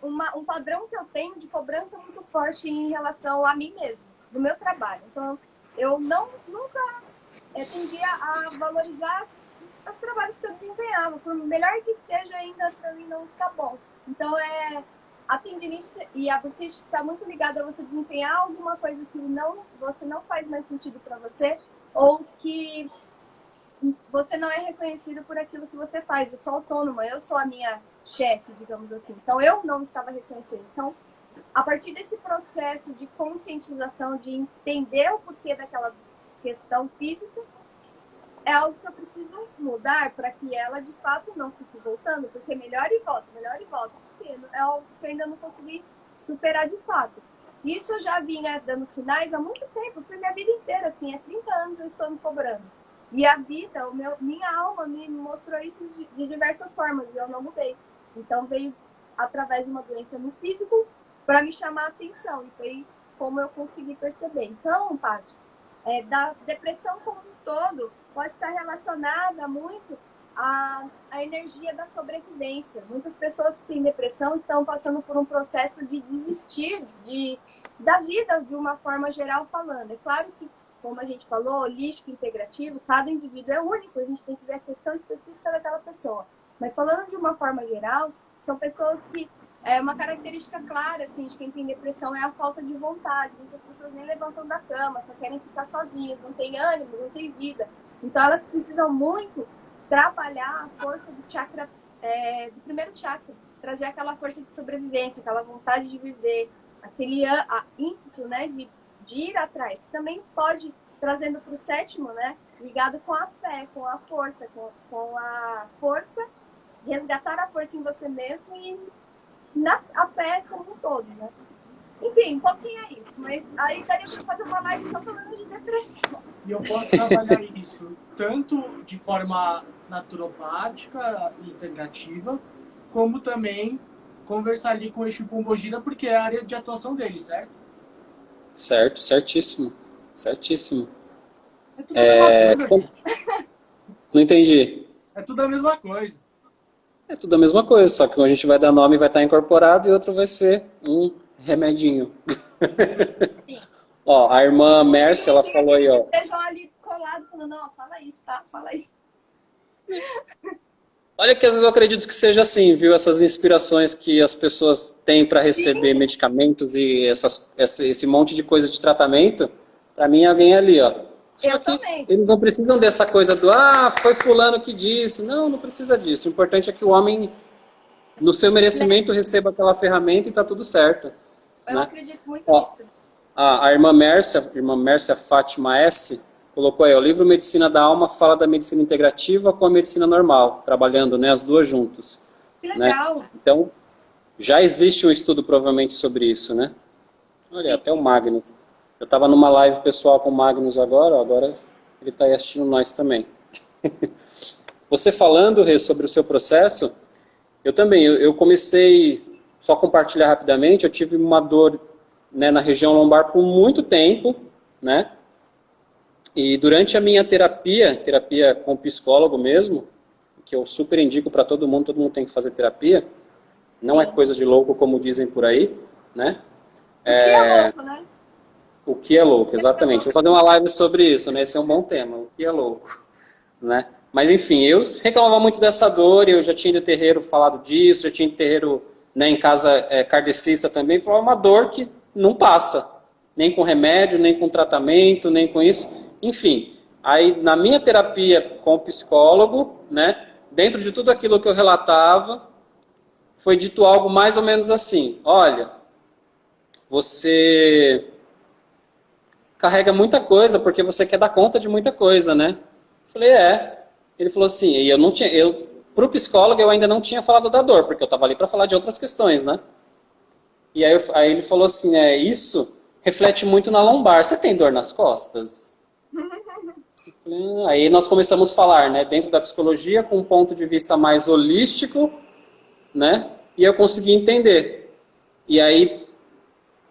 um padrão que eu tenho de cobrança muito forte em relação a mim mesma, do meu trabalho. Então, eu nunca tendia a valorizar os trabalhos que eu desempenhava, por melhor que seja, ainda para mim não está bom. Então, a tendinite e a bursite está muito ligada a você desempenhar alguma coisa que você não faz mais sentido para você, ou que você não é reconhecido por aquilo que você faz. Eu sou autônoma, eu sou a minha chefe, digamos assim. Então, eu não estava reconhecendo. Então, a partir desse processo de conscientização, de entender o porquê daquela questão física, é algo que eu preciso mudar para que ela, de fato, não fique voltando, porque melhor e volta, porque é algo que eu ainda não consegui superar de fato. Isso eu já vinha dando sinais há muito tempo, foi minha vida inteira, assim, há 30 anos eu estou me cobrando. E a vida, minha alma me mostrou isso de diversas formas e eu não mudei. Então veio através de uma doença no físico para me chamar a atenção e foi como eu consegui perceber. Então, Paty, da depressão como um todo pode estar relacionada muito à energia da sobrevivência. Muitas pessoas que têm depressão estão passando por um processo de desistir da vida de uma forma geral falando. É claro que, como a gente falou, holístico, integrativo, cada indivíduo é único, a gente tem que ver a questão específica daquela pessoa. Mas falando de uma forma geral, são pessoas que, uma característica clara, assim, de quem tem depressão é a falta de vontade. Muitas pessoas nem levantam da cama, só querem ficar sozinhas, não tem ânimo, não tem vida. Então elas precisam muito trabalhar a força do chakra, do primeiro chakra, trazer aquela força de sobrevivência, aquela vontade de viver, aquele ímpeto, né, de ir atrás. Também pode, trazendo para o sétimo, né, ligado com a fé, com a força, com a força, resgatar a força em você mesmo e a fé como um todo, né? Enfim, um pouquinho é isso, mas aí daria para fazer uma live só falando de depressão.
E eu posso trabalhar isso tanto de forma naturopática e integrativa, como também conversar ali com o Exu Pombogira, porque é a área de atuação dele, certo?
Certo, certíssimo. Certíssimo.
É tudo a mesma coisa, gente.
Não entendi.
É tudo a mesma coisa.
É tudo a mesma coisa, só que um a gente vai dar nome e vai estar incorporado e outro vai ser um remedinho. Ó, a irmã Mércia, ela falou aí, ó.
Estejam ali colados falando, não, fala isso, tá? Fala isso.
Olha que às vezes eu acredito que seja assim, viu? Essas inspirações que as pessoas têm para receber medicamentos e esse monte de coisa de tratamento, para mim é alguém ali, ó. Só
Eu
que
também.
eles não precisam dessa coisa do, foi fulano que disse. Não, não precisa disso. O importante é que o homem, no seu merecimento, receba aquela ferramenta e tá tudo certo.
Eu
né?
acredito muito nisso.
A irmã Mércia Fátima S., colocou aí, o livro Medicina da Alma fala da medicina integrativa com a medicina normal, trabalhando, né, as duas juntas.
Que legal.
Né? Então, já existe um estudo provavelmente sobre isso, né? Olha, até o Magnus. Eu estava numa live pessoal com o Magnus agora ele está aí assistindo nós também. Você falando, Rê, sobre o seu processo, eu também, eu comecei, só compartilhar rapidamente, eu tive uma dor, né, na região lombar por muito tempo, né? E durante a minha terapia com psicólogo mesmo, que eu super indico para todo mundo tem que fazer terapia, não é coisa de louco como dizem por aí, né?
O que é louco, né?
O que é louco, exatamente. Vou fazer uma live sobre isso, né? Esse é um bom tema, o que é louco, né? Mas enfim, eu reclamava muito dessa dor, eu já tinha no terreiro falado disso, já tinha no terreiro, né, em casa kardecista também, falava uma dor que não passa, nem com remédio, nem com tratamento, nem com isso. Enfim, aí na minha terapia com o psicólogo, né, dentro de tudo aquilo que eu relatava, foi dito algo mais ou menos assim, olha, você carrega muita coisa porque você quer dar conta de muita coisa, né? Eu falei, Ele falou assim, e pro psicólogo eu ainda não tinha falado da dor, porque eu estava ali para falar de outras questões, né? E aí ele falou assim, isso reflete muito na lombar. Você tem dor nas costas? Eu falei, aí nós começamos a falar, né, dentro da psicologia, com um ponto de vista mais holístico, né? E eu consegui entender. E aí,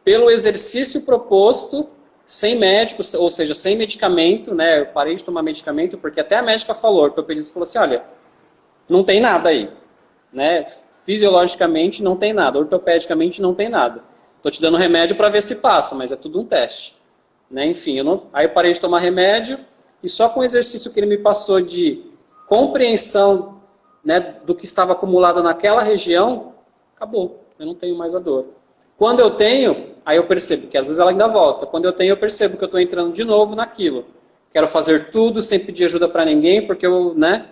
pelo exercício proposto, sem médico, ou seja, sem medicamento, né? Eu parei de tomar medicamento, porque até a médica falou, o ortopedista falou assim, olha, não tem nada aí, né? Fisiologicamente não tem nada, ortopedicamente não tem nada. Estou te dando remédio para ver se passa, mas é tudo um teste. Né? Enfim, aí eu parei de tomar remédio e só com o exercício que ele me passou de compreensão, né, do que estava acumulado naquela região, acabou, eu não tenho mais a dor. Quando eu tenho, aí eu percebo que às vezes ela ainda volta. Quando eu tenho, eu percebo que eu estou entrando de novo naquilo. Quero fazer tudo sem pedir ajuda para ninguém, porque eu, né,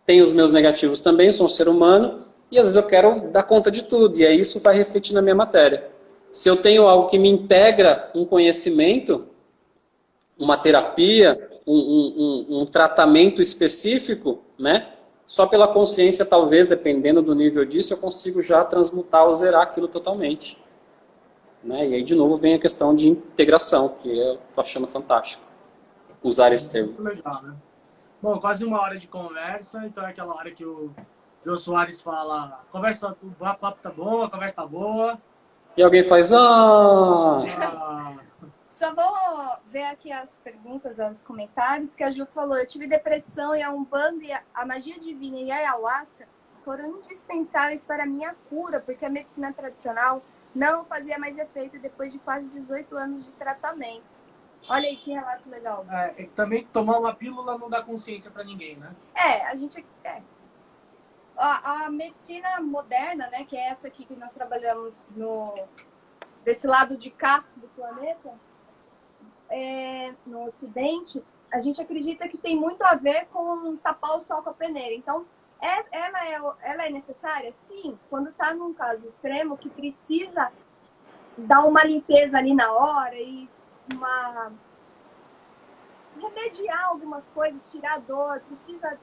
tenho os meus negativos também, sou um ser humano, e às vezes eu quero dar conta de tudo, e aí isso vai refletir na minha matéria. Se eu tenho algo que me integra um conhecimento, uma terapia, um tratamento específico, né, só pela consciência, talvez, dependendo do nível disso, eu consigo já transmutar ou zerar aquilo totalmente. Né? E aí, de novo, vem a questão de integração, que eu tô achando fantástico usar esse termo.
Muito legal, né? Bom, quase 1 hora de conversa, então é aquela hora que o Jô Soares fala, conversa, o papo tá bom, a conversa tá boa.
E alguém faz,
Ah,
Só vou ver aqui as perguntas, os comentários que a Ju falou. Eu tive depressão e a Umbanda, e a magia divina e a Ayahuasca foram indispensáveis para a minha cura, porque a medicina tradicional não fazia mais efeito depois de quase 18 anos de tratamento. Olha aí que relato legal.
também tomar uma pílula não dá consciência para ninguém, né?
A gente... A medicina moderna, né, que é essa aqui que nós trabalhamos desse lado de cá do planeta, no Ocidente, a gente acredita que tem muito a ver com tapar o sol com a peneira. Então, ela é necessária? Sim, quando está num caso extremo que precisa dar uma limpeza ali na hora e remediar algumas coisas, tirar a dor, precisa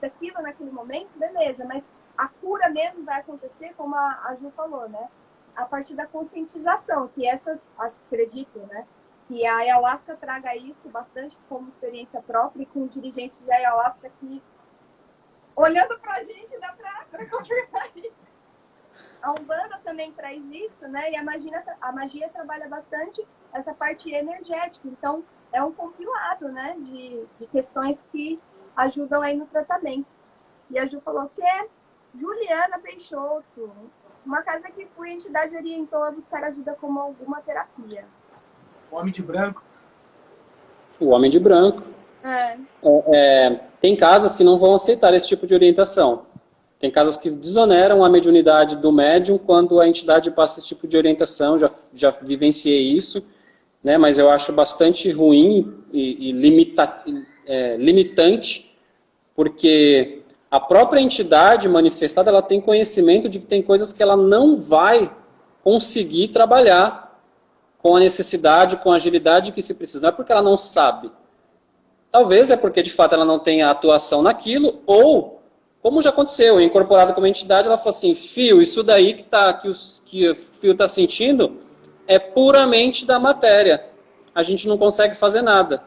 daquilo naquele momento, beleza, mas a cura mesmo vai acontecer, como a Ju falou, né? A partir da conscientização, que acredito, né? Que a Ayahuasca traga isso bastante como experiência própria, e com um dirigente de Ayahuasca aqui olhando pra gente, dá pra confirmar isso. A Umbanda também traz isso, né? E a magia trabalha bastante essa parte energética. Então, é um compilado, né? De questões que ajudam aí no tratamento. E a Ju falou que é Juliana Peixoto. Uma casa que fui, a entidade orientou a buscar ajuda como alguma terapia.
O Homem de Branco.
O Homem de Branco. Tem casas que não vão aceitar esse tipo de orientação. Tem casas que desoneram a mediunidade do médium quando a entidade passa esse tipo de orientação. Já vivenciei isso, né? Mas eu acho bastante ruim e limitante, porque a própria entidade manifestada, ela tem conhecimento de que tem coisas que ela não vai conseguir trabalhar com a necessidade, com a agilidade que se precisa. Não é porque ela não sabe. Talvez é porque, de fato, ela não tem a atuação naquilo, ou, como já aconteceu, incorporado como entidade, ela falou assim, Fio, isso daí que o Fio está sentindo é puramente da matéria. A gente não consegue fazer nada.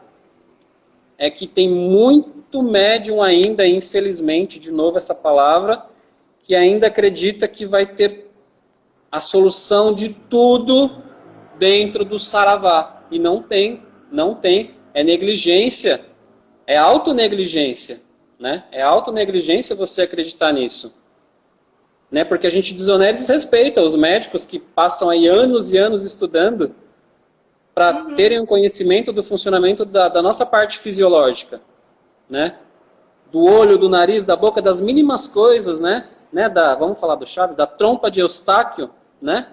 É que tem muito médium ainda, infelizmente, de novo essa palavra, que ainda acredita que vai ter a solução de tudo dentro do saravá. E não tem. É negligência, é autonegligência, né? É autonegligência você acreditar nisso. Né? Porque a gente desonera e desrespeita os médicos que passam aí anos e anos estudando para terem um conhecimento do funcionamento da nossa parte fisiológica, né? Do olho, do nariz, da boca, das mínimas coisas, né? Vamos falar do Chaves, da trompa de Eustáquio, né?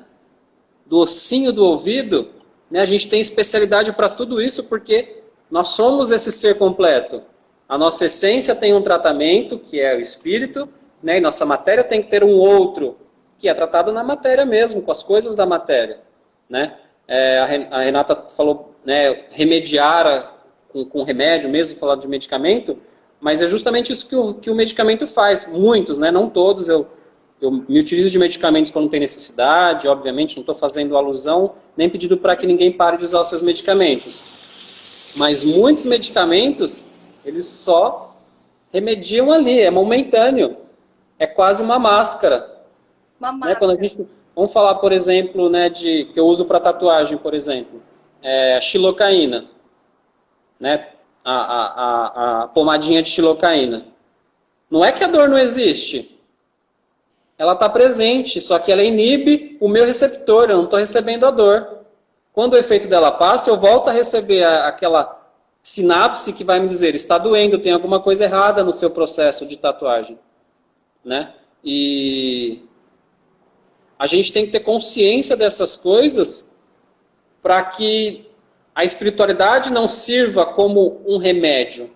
Do ossinho do ouvido, né? A gente tem especialidade para tudo isso porque nós somos esse ser completo. A nossa essência tem um tratamento, que é o espírito, né? E nossa matéria tem que ter um outro, que é tratado na matéria mesmo, com as coisas da matéria, né? A Renata falou, né, remediar com remédio mesmo, falar de medicamento, mas é justamente isso que o medicamento faz. Muitos, né, não todos, eu me utilizo de medicamentos quando tem necessidade, obviamente, não estou fazendo alusão, nem pedindo para que ninguém pare de usar os seus medicamentos. Mas muitos medicamentos, eles só remediam ali, é momentâneo. É quase uma máscara.
Uma máscara.
Né, quando a gente... Vamos falar, por exemplo, né, que eu uso para tatuagem, por exemplo, xilocaína, né, a pomadinha de xilocaína. Não é que a dor não existe, ela está presente, só que ela inibe o meu receptor, eu não estou recebendo a dor. Quando o efeito dela passa, eu volto a receber aquela sinapse que vai me dizer, está doendo, tem alguma coisa errada no seu processo de tatuagem, né? E a gente tem que ter consciência dessas coisas para que a espiritualidade não sirva como um remédio.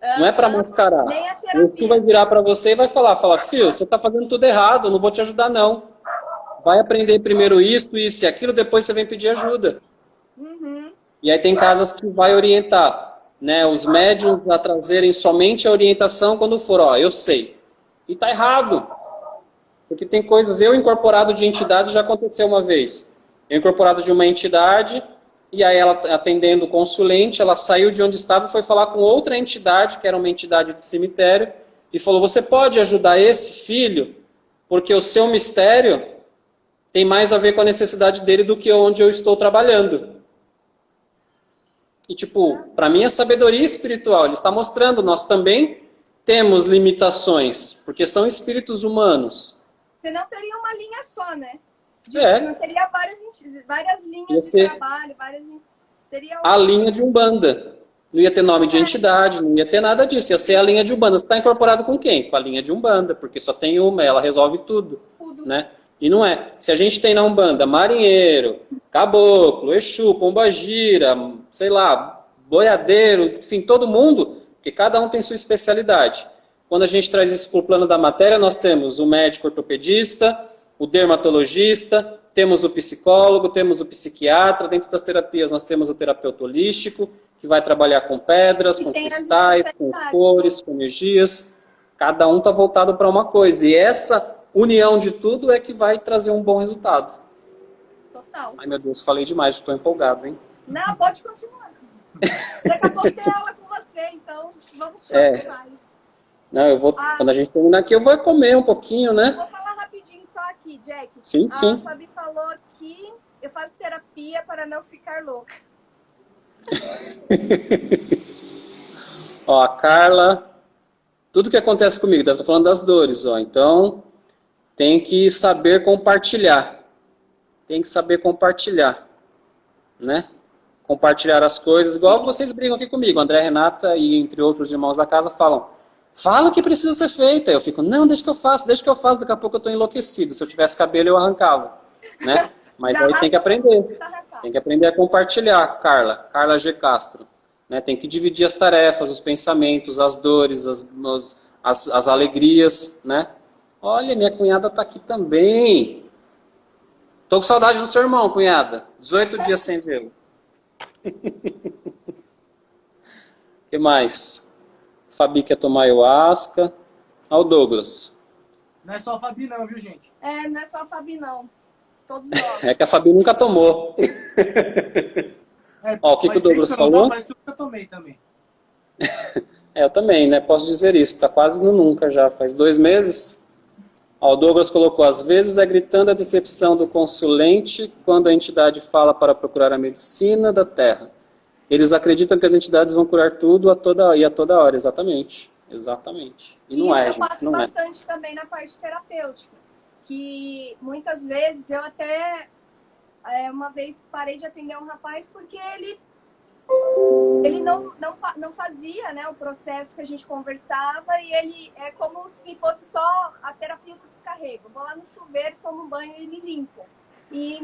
Não é para mascarar. Tu vai virar para você e vai falar, filho, você está fazendo tudo errado, eu não vou te ajudar não. Vai aprender primeiro isso e aquilo, depois você vem pedir ajuda. E aí tem casas que vai orientar, né, os médiuns a trazerem somente a orientação quando for, eu sei. E está errado. Porque tem coisas, eu incorporado de entidade já aconteceu uma vez. Eu incorporado de uma entidade, e aí ela atendendo o consulente, ela saiu de onde estava e foi falar com outra entidade, que era uma entidade de cemitério, e falou, você pode ajudar esse filho? Porque o seu mistério tem mais a ver com a necessidade dele do que onde eu estou trabalhando. E tipo, para mim é sabedoria espiritual. Ele está mostrando, nós também temos limitações, porque são espíritos humanos.
Você não teria uma linha só, né?
É.
Não teria várias linhas
Você...
de trabalho, teria
a linha de Umbanda. Não ia ter nome de entidade, não ia ter nada disso. Ia ser a linha de Umbanda. Você está incorporado com quem? Com a linha de Umbanda, porque só tem uma, ela resolve tudo. Né? E não é. Se a gente tem na Umbanda marinheiro, caboclo, Exu, pombagira, sei lá, boiadeiro, enfim, todo mundo, porque cada um tem sua especialidade. Quando a gente traz isso para o plano da matéria, nós temos o médico ortopedista, o dermatologista, temos o psicólogo, temos o psiquiatra. Dentro das terapias nós temos o terapeuta holístico, que vai trabalhar com pedras, com cristais, com cores, com energias. Cada um está voltado para uma coisa. E essa união de tudo é que vai trazer um bom resultado.
Total.
Ai, meu Deus, falei demais, estou empolgado, hein?
Não, pode continuar. Daqui a pouco tem aula com você, então vamos chorar mais.
Não, eu vou, quando a gente terminar aqui, eu vou comer um pouquinho, né?
Vou falar rapidinho só aqui, Jack.
Sim, sim.
A Fabi falou que eu faço terapia para não ficar louca.
Ó, a Carla, tudo que acontece comigo, deve estar falando das dores, ó. Então, tem que saber compartilhar. Tem que saber compartilhar, né? Compartilhar as coisas, igual vocês brigam aqui comigo. André, Renata e entre outros irmãos da casa falam, fala o que precisa ser feito. Aí eu fico, não, deixa que eu faço, daqui a pouco eu estou enlouquecido. Se eu tivesse cabelo, eu arrancava, né? Mas aí tem que aprender. Tem que aprender a compartilhar, Carla. Carla G. Castro. Né? Tem que dividir as tarefas, os pensamentos, as dores, as alegrias, né? Olha, minha cunhada está aqui também. Tô com saudade do seu irmão, cunhada. 18 dias sem vê-lo. O que mais? Fabi quer tomar ayahuasca. Olha o Douglas.
Não é só a Fabi não, viu, gente?
Não é só a Fabi não. Todos nós.
É que a Fabi nunca tomou. Ó, o que o Douglas falou?
Parece que eu nunca tomei também.
Eu também, né? Posso dizer isso. Está quase no nunca já. Faz 2 meses. Ó, o Douglas colocou, às vezes é gritando a decepção do consulente quando a entidade fala para procurar a medicina da Terra. Eles acreditam que as entidades vão curar tudo a toda hora. Exatamente. Exatamente. E não é, gente.
Isso eu passo bastante também na parte terapêutica. Que muitas vezes eu até uma vez parei de atender um rapaz porque ele não fazia, né, o processo que a gente conversava e ele é como se fosse só a terapia do descarrego. Eu vou lá no chuveiro, tomo um banho e me limpo. E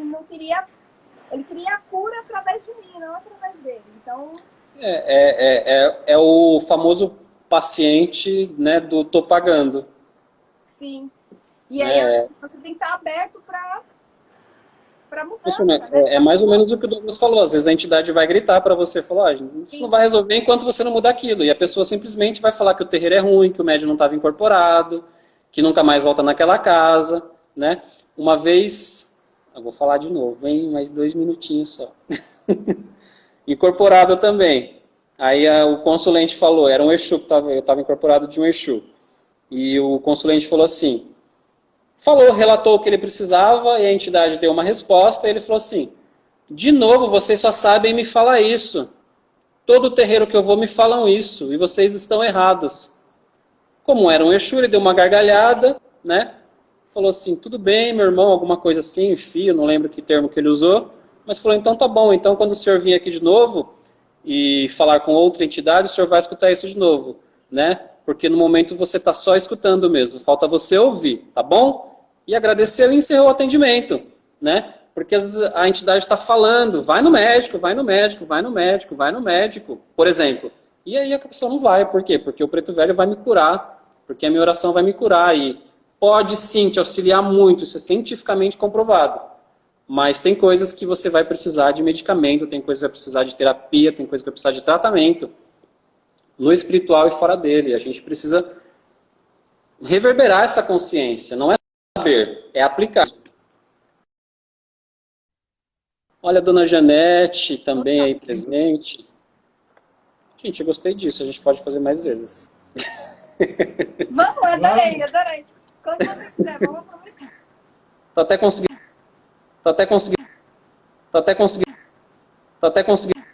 ele queria a cura através de mim, não através dele. Então...
É o famoso paciente, né, do tô pagando.
Sim. E aí você tem que estar aberto para mudança, né?
É mais ou menos o que o Douglas falou. Às vezes a entidade vai gritar para você, falar, isso não vai resolver enquanto você não mudar aquilo. E a pessoa simplesmente vai falar que o terreiro é ruim, que o médium não estava incorporado, que nunca mais volta naquela casa, né? Uma vez, eu vou falar de novo, hein? Mais 2 minutinhos só. Incorporado também. Aí o consulente falou, era um Exu, eu estava incorporado de um Exu. E o consulente falou assim, relatou o que ele precisava e a entidade deu uma resposta e ele falou assim, de novo, vocês só sabem me falar isso. Todo terreiro que eu vou me falam isso e vocês estão errados. Como era um Exu, ele deu uma gargalhada, né? Falou assim, tudo bem, meu irmão, alguma coisa assim, enfim, eu não lembro que termo que ele usou, mas falou, então tá bom, então quando o senhor vir aqui de novo e falar com outra entidade, o senhor vai escutar isso de novo, né? Porque no momento você está só escutando mesmo, falta você ouvir, tá bom? E agradeceu e encerrou o atendimento, né? Porque a entidade está falando, vai no médico, vai no médico, vai no médico, vai no médico, por exemplo. E aí a pessoa não vai, por quê? Porque o preto velho vai me curar, porque a minha oração vai me curar e pode sim te auxiliar muito, isso é cientificamente comprovado. Mas tem coisas que você vai precisar de medicamento, tem coisas que vai precisar de terapia, tem coisas que vai precisar de tratamento. No espiritual e fora dele. A gente precisa reverberar essa consciência. Não é saber, é aplicar. Olha a dona Janete também aí presente. Gente, eu gostei disso, a gente pode fazer mais vezes.
Vamos, adorei, adorei. Quando você quiser, vamos aproveitar.
Tô até conseguindo